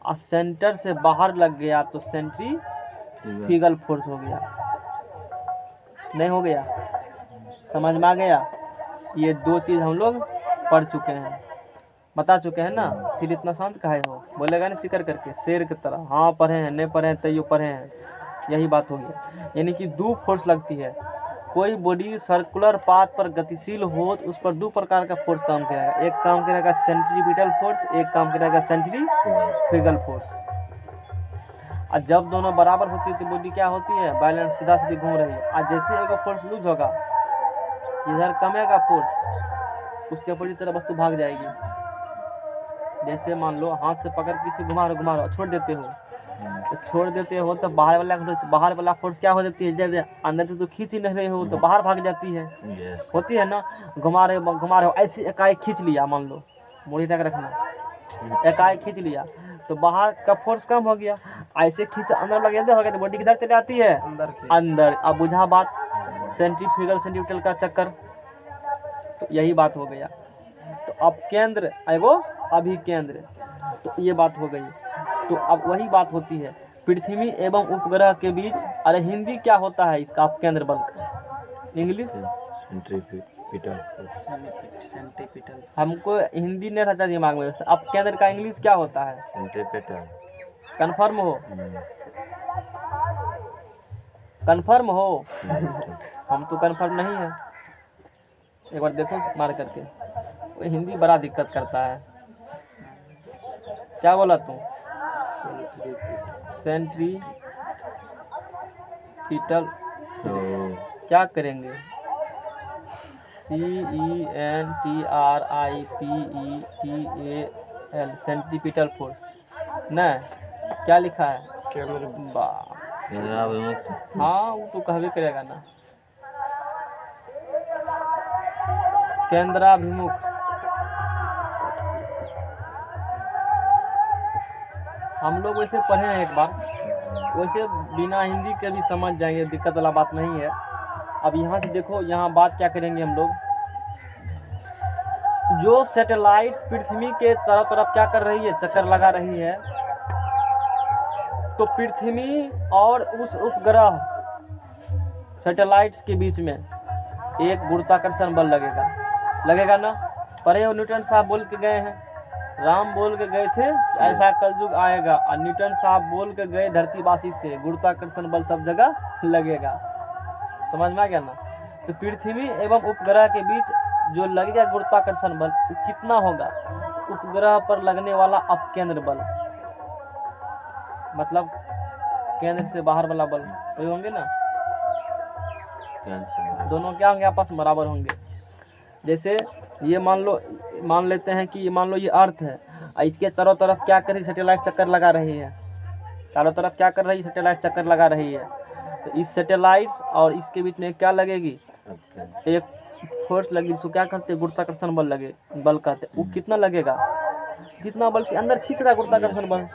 और सेंटर से बाहर लग गया तो सेंट्रीफ्यूगल फोर्स हो गया। नहीं हो गया? समझ में आ गया? ये दो चीज़ हम लोग पढ़ चुके हैं, बता चुके हैं ना, फिर इतना शांत काहे हो? बोलेगा ना सिकर करके शेर की तरह, हाँ पढ़े हैं, नहीं पढ़े हैं, तैयो पढ़े हैं, यही बात हो गई। यानी कि दो फोर्स लगती है, कोई बॉडी सर्कुलर पाथ पर गतिशील हो तो उस पर दो प्रकार का फोर्स काम करेगा, एक काम करेगा सेंट्रीपिटल फोर्स, एक काम करेगा सेंट्रीफ्यूगल फोर्स। और जब दोनों बराबर होती है तो बॉडी क्या होती है? बैलेंस, सीधा सीधी घूम रही है। और जैसे एक फोर्स लूज होगा, इधर कमेगा फोर्स, उसके ऊपर तरह वस्तु भाग जाएगी। जैसे मान लो हाथ से पकड़ किसी घुमा रहे छोड़ देते हो, तो छोड़ देते हो तो बाहर वाला फोर्स क्या हो जाती है? जब अंदर से तो खींच ही नहीं रहे हो तो बाहर भाग जाती है, होती है ना। घुमा रहे हो, ऐसे एकाएक खींच लिया, मान लो मुड़ी तक रखना, एकाएक खींच लिया तो बाहर का फोर्स कम हो गया, ऐसे खींच अंदर लग जाते हो गया तो बॉडी किधर चली आती है? अंदर। अब बुझा बात, सेंट्रीफ्यूगल सेंट्रीपिटल का चक्कर, तो यही बात हो गया। तो अब केंद्र एगो अभिकेंद्र, तो ये बात हो गई। तो अब वही बात होती है पृथ्वी एवं उपग्रह के बीच। अरे हिंदी क्या होता है इसका केंद्र बल का? English centripetal. हमको हिंदी नहीं रहता दिमाग में। अब केंद्र का इंग्लिश क्या होता है? सेंट्रीपिटल। कन्फर्म हो? कन्फर्म हो? हम तो कन्फर्म नहीं है, एक बार देखो मार करके। वो हिंदी बड़ा दिक्कत करता है। क्या बोला तू? सेंट्रीपिटल क्या करेंगे? CENTRIPETAL सेंट्रीपिटल फोर्स न, क्या लिखा है? हाँ वो तो कहबे करेगा ना, केंद्राभिमुख। हम लोग वैसे पढ़े हैं एक बार, वैसे बिना हिंदी के भी समझ जाएंगे, दिक्कत वाला बात नहीं है। अब यहाँ से देखो, यहाँ बात क्या करेंगे हम लोग, जो सैटेलाइट्स पृथ्वी के चारों तरफ क्या कर रही है? चक्कर लगा रही है। तो पृथ्वी और उस उपग्रह सैटेलाइट्स के बीच में एक गुरुत्वाकर्षण बल लगेगा ना। पढ़े हो? न्यूटन साहब बोल के गए हैं, राम बोल के गए थे ऐसा कलयुग आएगा, और न्यूटन साहब बोल के गए धरतीवासी से गुरुत्वाकर्षण बल सब जगह लगेगा। समझ में आ गया ना? तो पृथ्वी एवं उपग्रह के बीच जो लगेगा गुरुत्वाकर्षण बल कितना होगा? उपग्रह पर लगने वाला अपकेंद्र बल, मतलब केंद्र से बाहर वाला बल वही होंगे ना, दोनों क्या होंगे? आपस में बराबर होंगे। जैसे ये मान लेते हैं कि मान लो ये अर्थ है, और इसके चारों तरफ क्या कर रही? सैटेलाइट चक्कर लगा रही है। चारों तरफ क्या कर रही? सैटेलाइट चक्कर लगा रही है। तो इस सैटेलाइट्स और इसके बीच में क्या लगेगी? एक फोर्स लगेगी, इसको क्या कहते हैं? गुरुत्वाकर्षण बल बल कहते हैं। वो कितना लगेगा? जितना बल से अंदर खींच रहा है गुरुत्वाकर्षण बल,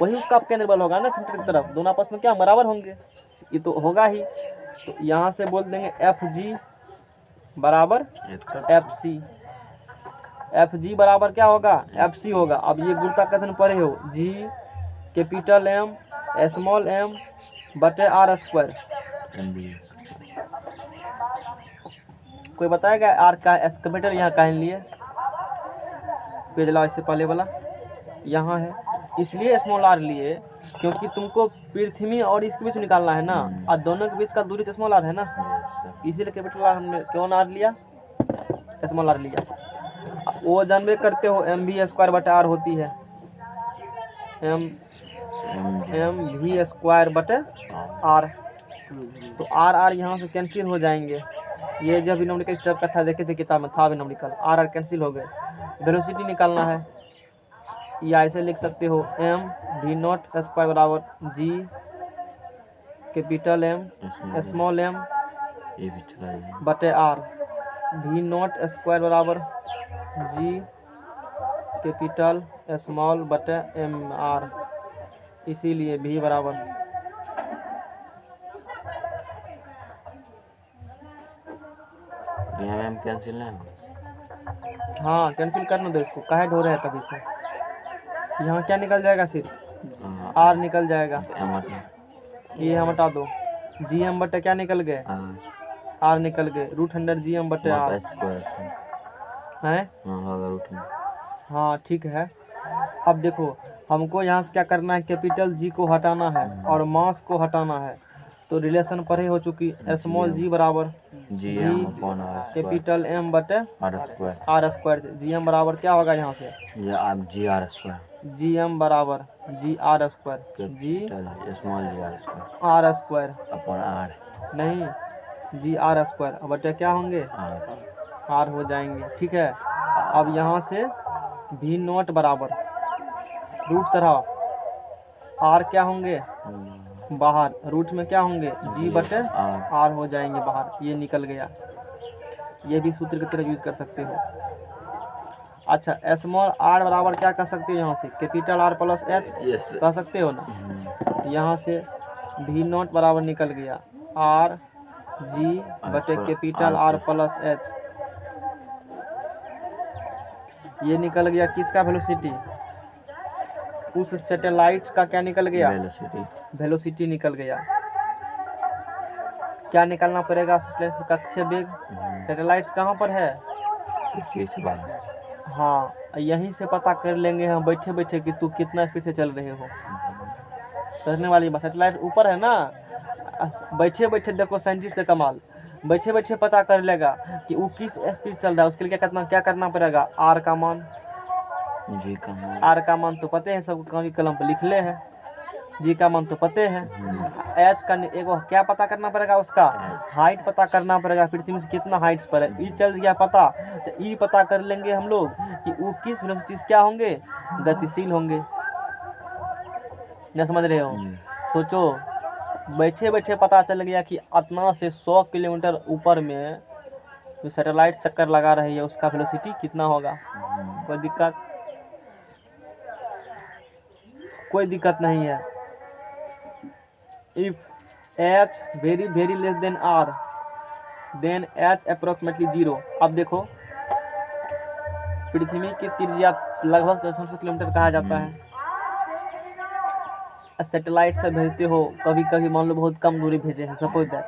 वही उसका केंद्र बल होगा ना, सेंटर की तरफ। दोनों आपस में क्या बराबर होंगे? ये तो होगा ही। तो यहाँ से बोल देंगे FG बराबर FC। FG बराबर क्या होगा? FC होगा। अब ये गुरुत्वाकर्षण पढ़े हो, G capital M small m बटे R स्क्वायर। कोई बताएगा R का कैपिटल यहाँ का लिए? पेज लाओ, इससे पहले वाला यहाँ है, इसलिए स्मॉल r लिए क्योंकि तुमको पृथ्वी और इसके बीच निकालना है ना, और दोनों के बीच का दूरी तो स्मॉल r है ना, इसीलिए कैपिटल R हमने क्यों r लिया? स्मॉल r लिया। वो जानबे करते हो mv स्क्वायर बटे r होती है, mv स्क्वायर बटे r। तो r यहाँ से कैंसिल हो जाएंगे। ये जब न्यूमेरिकल स्टेप का था, देखे थे किताब में था भी न्यूमेरिकल, r कैंसिल हो गए। वेलोसिटी निकालना है, या ऐसे लिख सकते हो mv0 स्क्वायर बराबर g capital M small m बटे r। v0 स्क्वायर बराबर g कैपिटल स्मॉल बटे m r, इसीलिए v बराबर यहाँ मैम कैंसिल नहीं हो। हाँ कैंसिल करना दो इसको, काहे ढो रहे हैं तभी से। यहाँ क्या निकल जाएगा, सिर्फ आर निकल जाएगा, ये हम हटा दो। जी एम बटे क्या निकल गए, आर निकल गए, रूट अंडर जी एम बटे आर है। हाँ ठीक है। अब देखो हमको यहाँ से क्या करना है, कैपिटल जी को हटाना है और मास को हटाना है। तो रिलेशन पढ़े हो चुकी, स्मॉल जी बराबर जी कैपिटल एम बटे आर स्क्वायर। जी एम बराबर क्या होगा यहाँ से, g R square, G M बराबर g R square, G small g R square R square upon R, नहीं जी आर स्क्वायर बटे क्या होंगे, आर हो जाएंगे। ठीक है। अब यहाँ से भी नॉट बराबर रूट चढ़ाओ, आर क्या होंगे बाहर, रूट में क्या होंगे जी बटे आर हो जाएंगे बाहर, ये निकल गया। ये भी सूत्र की तरह यूज कर सकते हो। अच्छा स्मॉल आर बराबर क्या कर सकते हो, यहाँ से कैपिटल आर प्लस एच कह सकते हो ना। यहाँ से भी नॉट बराबर निकल गया आर जी बटे कैपिटल आर प्लस एच, ये निकल गया किसका वेलोसिटी, उस सैटेलाइट का क्या निकल गया, वेलोसिटी निकल गया। क्या निकालना पड़ेगा, कक्ष वेग, सैटेलाइट्स कहाँ पर है, हाँ यहीं से पता कर लेंगे हम बैठे बैठे कि तू कितना स्पीड से चल रहे हो। समझने वाली बात, सैटेलाइट ऊपर है ना, बैठे बैठे देखो साइंटिस्ट का कमाल, बैठे बैठे पता कर लेगा कि वो किस स्पीड चल रहा है। उसके लिए क्या करना पड़ेगा, आर का मान, जी का मान, आर का मान तो पते हैं सब, कॉपी कलम पे लिख ले हैं। जी का मान तो पते हैं। एच का एगो क्या पता करना पड़ेगा, उसका हाइट पता करना पड़ेगा, पृथ्वी से कितना हाइट्स पर है। ई चल गया पता, तो ई पता कर लेंगे हम लोग कि वो किस वेलोसिटी से क्या होंगे, गतिशील होंगे। न समझ रहे हो, सोचो बैठे बैठे पता चल गया कि इतना से 100 किलोमीटर ऊपर में जो सैटेलाइट चक्कर लगा रही है उसका वेलोसिटी कितना होगा। कोई दिक्कत नहीं है। If h very very less than r then h approximately 0। अब देखो पृथ्वी की त्रिज्या लगभग 400 किलोमीटर कहा जाता है। सैटेलाइट से भेजते हो, कभी कभी मान लो बहुत कम दूरी भेजे हैं सपोज दैट,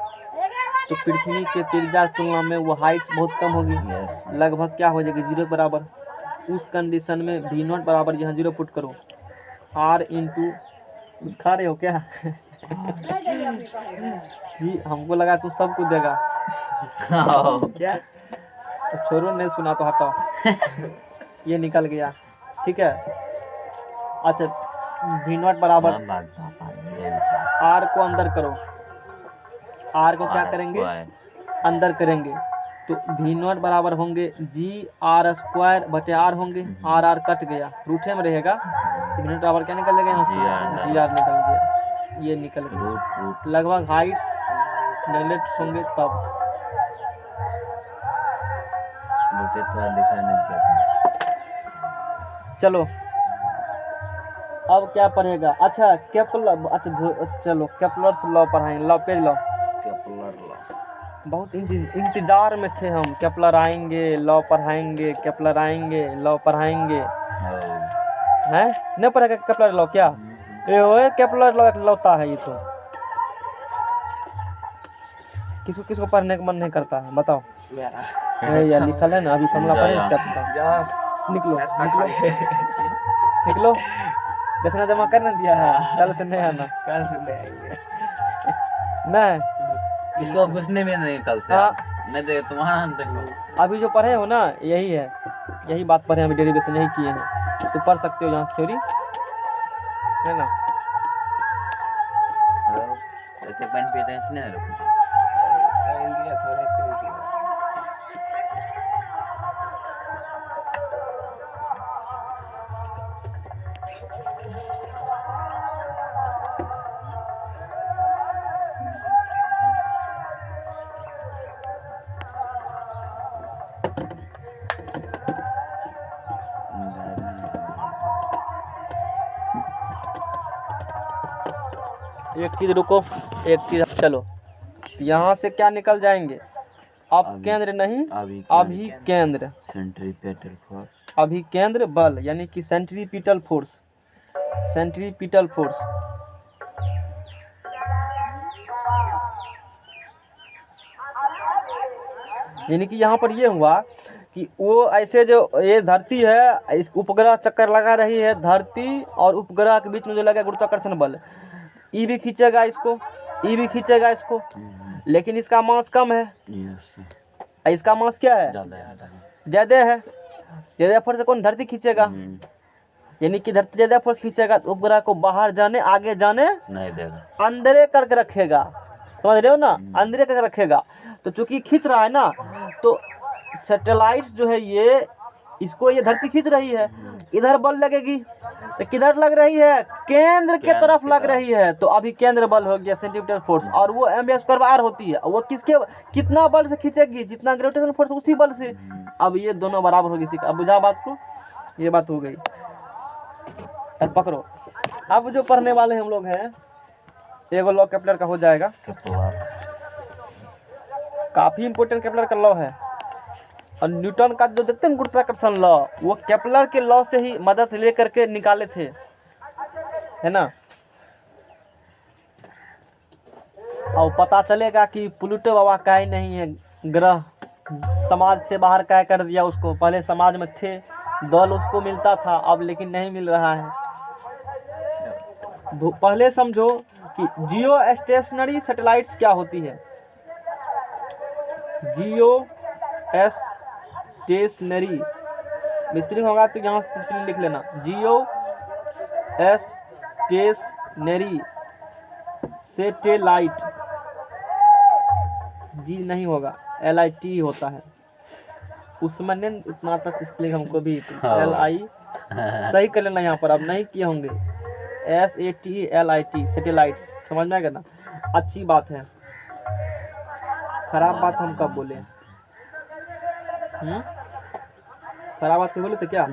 तो पृथ्वी के त्रिज्या की तुलना में वो हाइट्स बहुत कम होगी, लगभग क्या हो जाएगी 0 बराबर। उस कंडीशन में भी नॉट बराबर यहाँ 0 पुट करो, r इंटू, खा रहे हो क्या जी हमको लगा तू सबको देगा क्या, तो छोड़ो नहीं सुना तो हटाओ ये निकल गया। ठीक है। अच्छा भी नॉट बराबर आर को अंदर करो, आर को क्या करेंगे अंदर करेंगे, तो भी नॉट बराबर होंगे जी आर स्क्वायर बटे आर होंगे, आर आर कट गया रूठे में रहेगा, तो भी नॉट बराबर क्या निकल जाएगा यहाँ से जी आर निकल गया, ये निकल गया। लगभग हाइट्स नेगलेक्ट होंगे तब चलो अब क्या पढ़ेगा। अच्छा केपलर, अच्छा चलो केपलर्स लॉ पढ़ाएंगे, लॉ पेज लॉ, बहुत इंतजार में थे हम, केपलर आएंगे लॉ पढ़ाएंगे, केपलर आएंगे लॉ पढ़ाएंगे, हैं नहीं पढ़ेगा केपलर लॉ क्या, ये केपलर लॉ एक लौता है ये तो, किसको किसको पढ़ने का मन नहीं करता है बताओ यार, लिखल है ना अभी फॉर्मूला पढ़े क्या, निकलो निकलो निकलो, दक्षिणा जमा करने दिया है, कल से नहीं आना, कल से नहीं आएंगे नहीं, इसको घुसने में नहीं कल से नहीं दे तुम्हारा देखो। अभी जो पढ़े हो ना यही है, यही बात पढ़े, अभी डेरिवेशन यही किए हैं, तो पढ़ सकते हो यहाँ थ्योरी है ना। ऐसे पेन पे टेंशन नहीं रखो, एक चीज रुको, एक चीज चलो, यहाँ से क्या निकल जाएंगे, अपकेंद्र नहीं, अभिकेंद्र, सेंट्रीपेटल फोर्स। अभिकेंद्र बल यानी कि सेंट्रीपिटल फोर्स, सेंट्रीपिटल फोर्स। यानी कि यहाँ पर ये हुआ कि वो ऐसे जो ये धरती है, इस उपग्रह चक्कर लगा रही है, धरती और उपग्रह के बीच में जो लगा गुरुत्वाकर्षण बल, ई भी खींचेगा इसको, ई भी खींचेगा इसको, लेकिन इसका मास कम है, इसका मास क्या है, ज़्यादा है। ज़्यादा फोर्स से कौन धरती खींचेगा, यानी कि धरती ज़्यादा फोर्स खींचेगा तो उपग्रह को बाहर जाने, आगे जाने नहीं देगा, अंदरे करके रखेगा, समझ रहे हो ना, अंदरे करके रखेगा। तो चूंकि खींच रहा है ना, तो सैटेलाइट्स जो है ये, इसको ये धरती खींच रही है, इधर बल लगेगी तो किधर लग रही है, केंद्र के तरफ लग रही है, तो अभी केंद्र बल हो गया सेंट्रीपिटल फोर्स। और वो mv² होती है, वो किसके कितना बल से खींचेगी, जितना ग्रेविटेशनल फोर्स उसी बल से। अब ये दोनों बराबर होगी, अब बुझा बात को, ये बात हो गई। अब पकड़ो, अब जो पढ़ने वाले हम लोग हैं, एगो लॉ केपलर का हो जाएगा, काफी इंपोर्टेंट केपलर का लॉ है। और न्यूटन का जो देखते हैं गुरुत्वाकर्षण लॉ, वो केपलर के लॉ से ही मदद लेकर के निकाले थे, है ना। और पता चलेगा कि प्लूटो बाबा का ही नहीं है ग्रह, समाज से बाहर क्या कर दिया उसको। पहले समाज में थे, दल उसको मिलता था, अब लेकिन नहीं मिल रहा है। पहले समझो कि जियो स्टेशनरी सैटेलाइट्स क्या होती है। जियो स्टेशनरी स्पेलिंग होगा तो यहाँ से स्पेलिंग लिख लेना, जियो स्टेशनरी सैटेलाइट, जी नहीं होगा, LIT होता है उसमें, नहीं उतना तक स्पेलिंग हमको भी LI सही कर लेना यहाँ पर, अब नहीं किए होंगे, SATLIT सैटेलाइट्स, समझ में आएगा ना। अच्छी बात है, खराब बात हम कब बोले, खराब बात कब बोले थे क्या।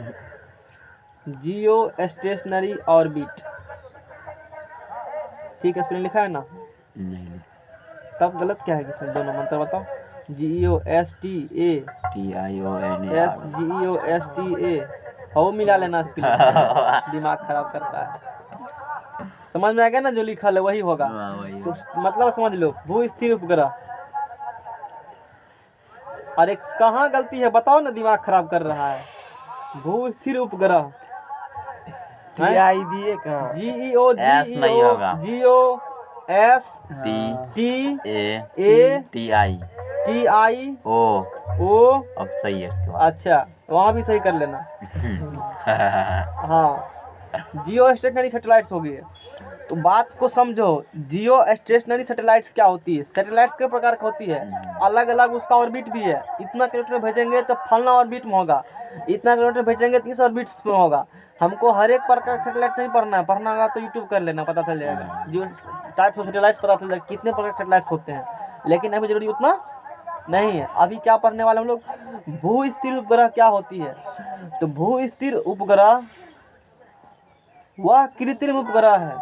जियो स्टेशनरी ऑर्बिट, ठीक है, स्पेलिंग लिखा है ना, नहीं, तब गलत क्या है इसमें, दोनों मंत्र बताओ। GEOSTA हो मिला लेना स्पेलिंग, दिमाग खराब करता है। समझ में आ गया ना, जो लिखा है वही होगा, तो मतलब समझ लो, भू स्थिर उपग्रह। अरे कहाँ गलती है बताओ ना, दिमाग खराब कर रहा है। भू स्थिर उपग्रह, दिए कहाँ, GEOSTIO अब सही है इसके बाद। अच्छा वहाँ भी सही कर लेना। हाँ, जियो स्टेशनरी सैटेलाइट्स हो गई है। तो बात को समझो, जियो स्टेशनरी सैटेलाइट्स क्या होती है। सैटेलाइट्स के प्रकार की होती है, अलग अलग उसका ऑर्बिट भी है। इतना किलोमीटर भेजेंगे तो फलना ऑर्बिट में होगा, इतना किलोमीटर भेजेंगे तो इस ऑर्बिट में होगा। हमको हर एक प्रकार का सैटेलाइट नहीं पढ़ना है, पढ़ना होगा तो यूट्यूब कर लेना, पता चल जाएगा। जो टाइप्स ऑफ सैटेलाइट्स पता चल जाएगा, कितने प्रकार के सैटेलाइट्स होते हैं, लेकिन अभी जरूरी उतना नहीं है। अभी क्या पढ़ने वाले हम लोग, भू स्थिर उपग्रह क्या होती है। तो भू स्थिर उपग्रह वह कृत्रिम उपग्रह है,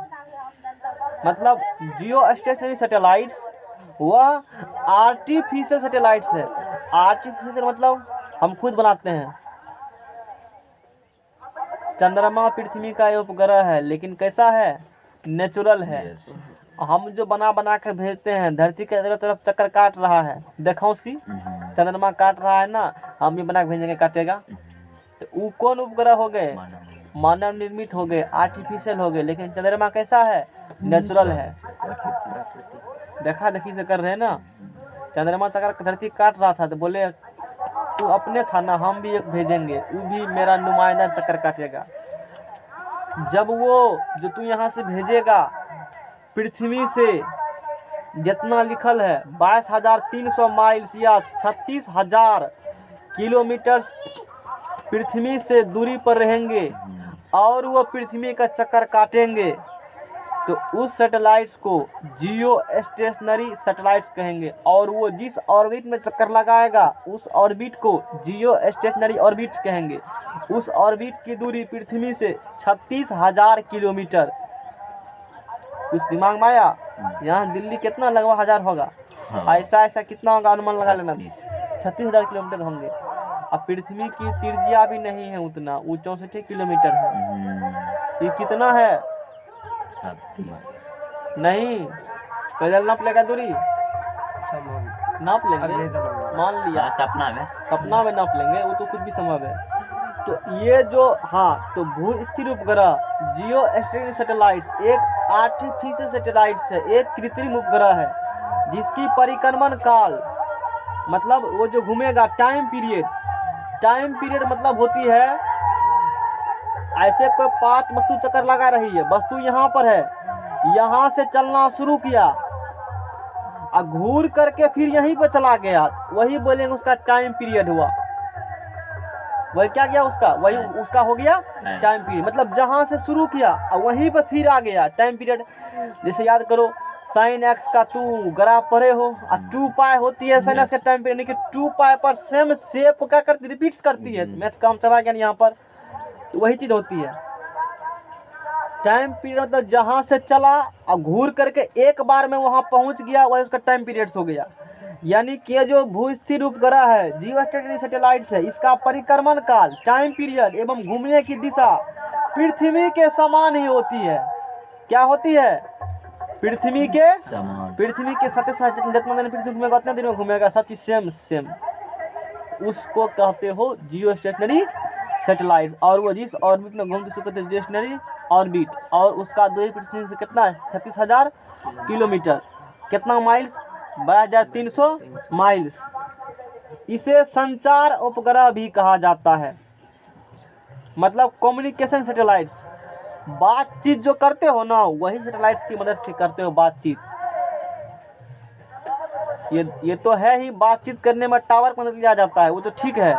मतलब जियो स्टेशनरी सैटेलाइट्स वह आर्टिफिशियल सैटेलाइट्स है। आर्टिफिशियल मतलब हम खुद बनाते हैं। चंद्रमा पृथ्वी का उपग्रह है, लेकिन कैसा है, नेचुरल है। हम जो बना बना कर भेजते हैं, धरती के चारों तरफ चक्कर काट रहा है, देखो सी चंद्रमा काट रहा है ना, हम भी बना के भेजेंगे, काटेगा। तो वो कौन उपग्रह हो गए, मानव निर्मित हो गए, आर्टिफिशियल हो गए। लेकिन चंद्रमा कैसा है, नेचुरल है। देखा देखी से कर रहे हैं ना, चंद्रमा चक्कर धरती काट रहा था तो बोले तू अपने था ना, हम भी एक भेजेंगे, वो भी मेरा नुमाइंदा चक्कर काटेगा। जब वो जो तू यहाँ से भेजेगा, पृथ्वी से जितना लिखल है 22,300 माइल्स या 36,000 किलोमीटर पृथ्वी से दूरी पर रहेंगे और वो पृथ्वी का चक्कर काटेंगे, तो उस सैटेलाइट्स को जियो स्टेशनरी सैटेलाइट्स कहेंगे। और वो जिस ऑर्बिट में चक्कर लगाएगा, उस ऑर्बिट को जियो स्टेशनरी ऑर्बिट कहेंगे। उस ऑर्बिट की दूरी पृथ्वी से 36,000 किलोमीटर। कुछ दिमाग में आया, यहाँ दिल्ली कितना लगभग 1000 होगा, हाँ। ऐसा ऐसा कितना होगा अनुमान लगा लेना, 36। 36,000 किलोमीटर होंगे। अब पृथ्वी की त्रिज्या भी नहीं है उतना, वो 64 किलोमीटर है। ये कितना है? 36। नहीं, पैदल नाप लेगा दूरी, नाप लेंगे, मान लिया हाँ, सपना में नाप लेंगे, वो तो कुछ भी संभव है। तो ये जो, हाँ, तो भू स्थिर उपग्रह जियो स्टेशनरी सैटेलाइट्स एक आर्टिफिशियल सैटेलाइट्स है, एक कृत्रिम उपग्रह है जिसकी परिक्रमण काल, मतलब वो जो घूमेगा, टाइम पीरियड मतलब होती है ऐसे कोई पात वस्तु चक्कर लगा रही है, वस्तु यहाँ पर है, यहाँ से चलना शुरू किया और घूर करके फिर यहीं पर चला गया, वही बोलेंगे उसका टाइम पीरियड हुआ। वही क्या गया उसका, वही उसका हो गया टाइम पीरियड। मतलब जहाँ से शुरू किया और वहीं पर फिर आ गया टाइम पीरियड। जैसे याद करो, साइन एक्स का तू ग्राफ पढ़े हो, और 2 पाई होती है साइन एक्स का टाइम पीरियड, यानी कि 2 पाई पर सेम शेप का करती, रिपीट्स करती है। मैथ काम चला गया यहाँ पर, तो वही चीज़ होती है टाइम पीरियड। मतलब जहाँ से चला और घूर करके एक बार में वहाँ पहुँच गया, वही उसका टाइम पीरियड्स हो गया। यानी कि ये जो भू स्थिर उपग्रह है, जियो स्टेशनरी सैटेलाइट्स है, इसका परिक्रमण काल, टाइम पीरियड एवं घूमने की दिशा पृथ्वी के समान ही होती है। क्या होती है? पृथ्वी के सत्य जितना दिन पृथ्वी घूमेगा उतना दिन में घूमेगा, सब चीज सेम। उसको कहते हो जियो स्टेशनरी सैटेलाइट। और वो जिस ऑर्बिट में घूमते उसको कहते हैं जियो स्टेशनरी ऑर्बिट। और उसका दूरी पृथ्वी से कितना है? 36,000 किलोमीटर। कितना माइल्स? 12,300 माइल्स। इसे संचार उपग्रह भी कहा जाता है, मतलब कम्युनिकेशन सैटेलाइट्स। बातचीत जो करते हो ना, वही सैटेलाइट्स की मदद से करते हो बातचीत। ये तो है ही, बातचीत करने में टावर को मदद लिया जाता है, वो तो ठीक है।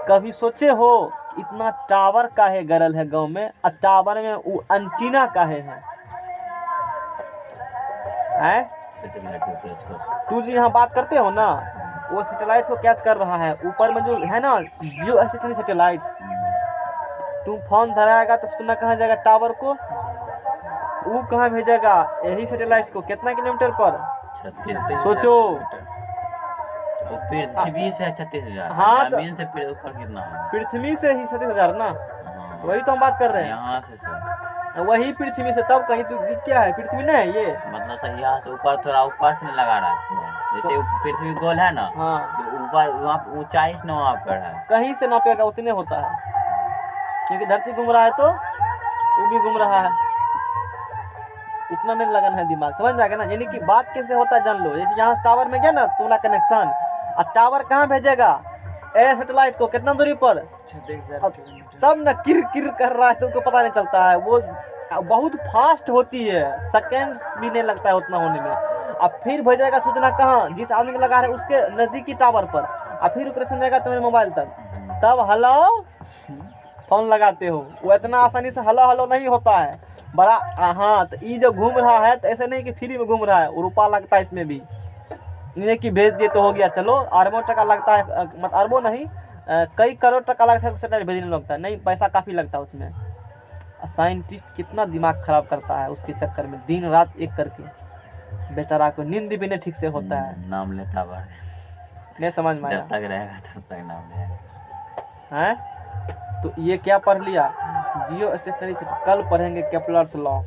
कभी सोचे हो इतना टावर काहे गरल है गांव में, और टावर में वो एंटीना काहे है? तू जो यहाँ बात करते हो ना, वो सैटेलाइट्स को कैच कर रहा है। ऊपर में जो है ना जियो स्टेशनरी सैटेलाइट्स, तुम फोन धराएगा तो सुनना कहाँ जाएगा? टावर को। वो कहाँ भेजेगा? यही सैटेलाइट को। कितना किलोमीटर पर? 36। सोचो। पृथ्वी से 36,000। हाँ, जमीन से फिर ऊपर कितना है? पृथ्वी से ही 36,000 ना, हाँ। वही तो हम बात कर रहे हैं। यहाँ से सब वही पृथ्वी से, तब कहीं तो क्या है? पृथ्वी नहीं है ये, मतलब सही, यहाँ से ऊपर थोड़ा ऊपर से लगा रहा है। जैसे पृथ्वी गोल है ना, हाँ, तो ऊपर वहाँ ऊंचाई से वहाँ पर है, कहीं से नापेगा उतने होता है, क्योंकि धरती घूम रहा है तो वो भी घूम रहा है। उतना नहीं लगन है दिमाग, समझ में आ गया ना? यानी कि बात कैसे होता है जान लो। जैसे यहाँ टावर में गया ना तुम्हारा कनेक्शन, और टावर कहाँ भेजेगा? ए सैटेलाइट को कितना दूरी पर? 36,000 किलोमीटर। तब ना किर किर कर रहा है, तुमको पता नहीं चलता है। वो बहुत फास्ट होती है, सेकेंड्स भी नहीं लगता है उतना होने में। अब फिर भेजेगा सूचना कहाँ? जिस आदमी को लगा है उसके नजदीकी टावर पर, और फिर कनेक्शन जाएगा तुम्हारे मोबाइल तक। तब हेलो फोन लगाते हो। वो इतना आसानी से हेलो नहीं होता है बड़ा। हाँ, तो ये जो घूम रहा है तो ऐसे नहीं कि फ्री में घूम रहा है, वो रुपया लगता है इसमें भी। नहीं कि भेज दिए तो हो गया, चलो अरबों टका लगता है, मतलब अरबों नहीं, कई करोड़ टका लगता है सैटेलाइट भेजने में लगता है। नहीं, पैसा काफ़ी लगता है उसमें। साइंटिस्ट कितना दिमाग खराब करता है उसके चक्कर में, दिन रात एक करके। बेचारा को नींद भी नहीं ठीक से होता है। नाम लेता है, नहीं समझ में आया? जब तक रहेगा तब तक नाम लेगा। हैं? तो ये क्या पढ़ लिया? जियो स्टेशनरी। कल पढ़ेंगे केपलर्स लॉ।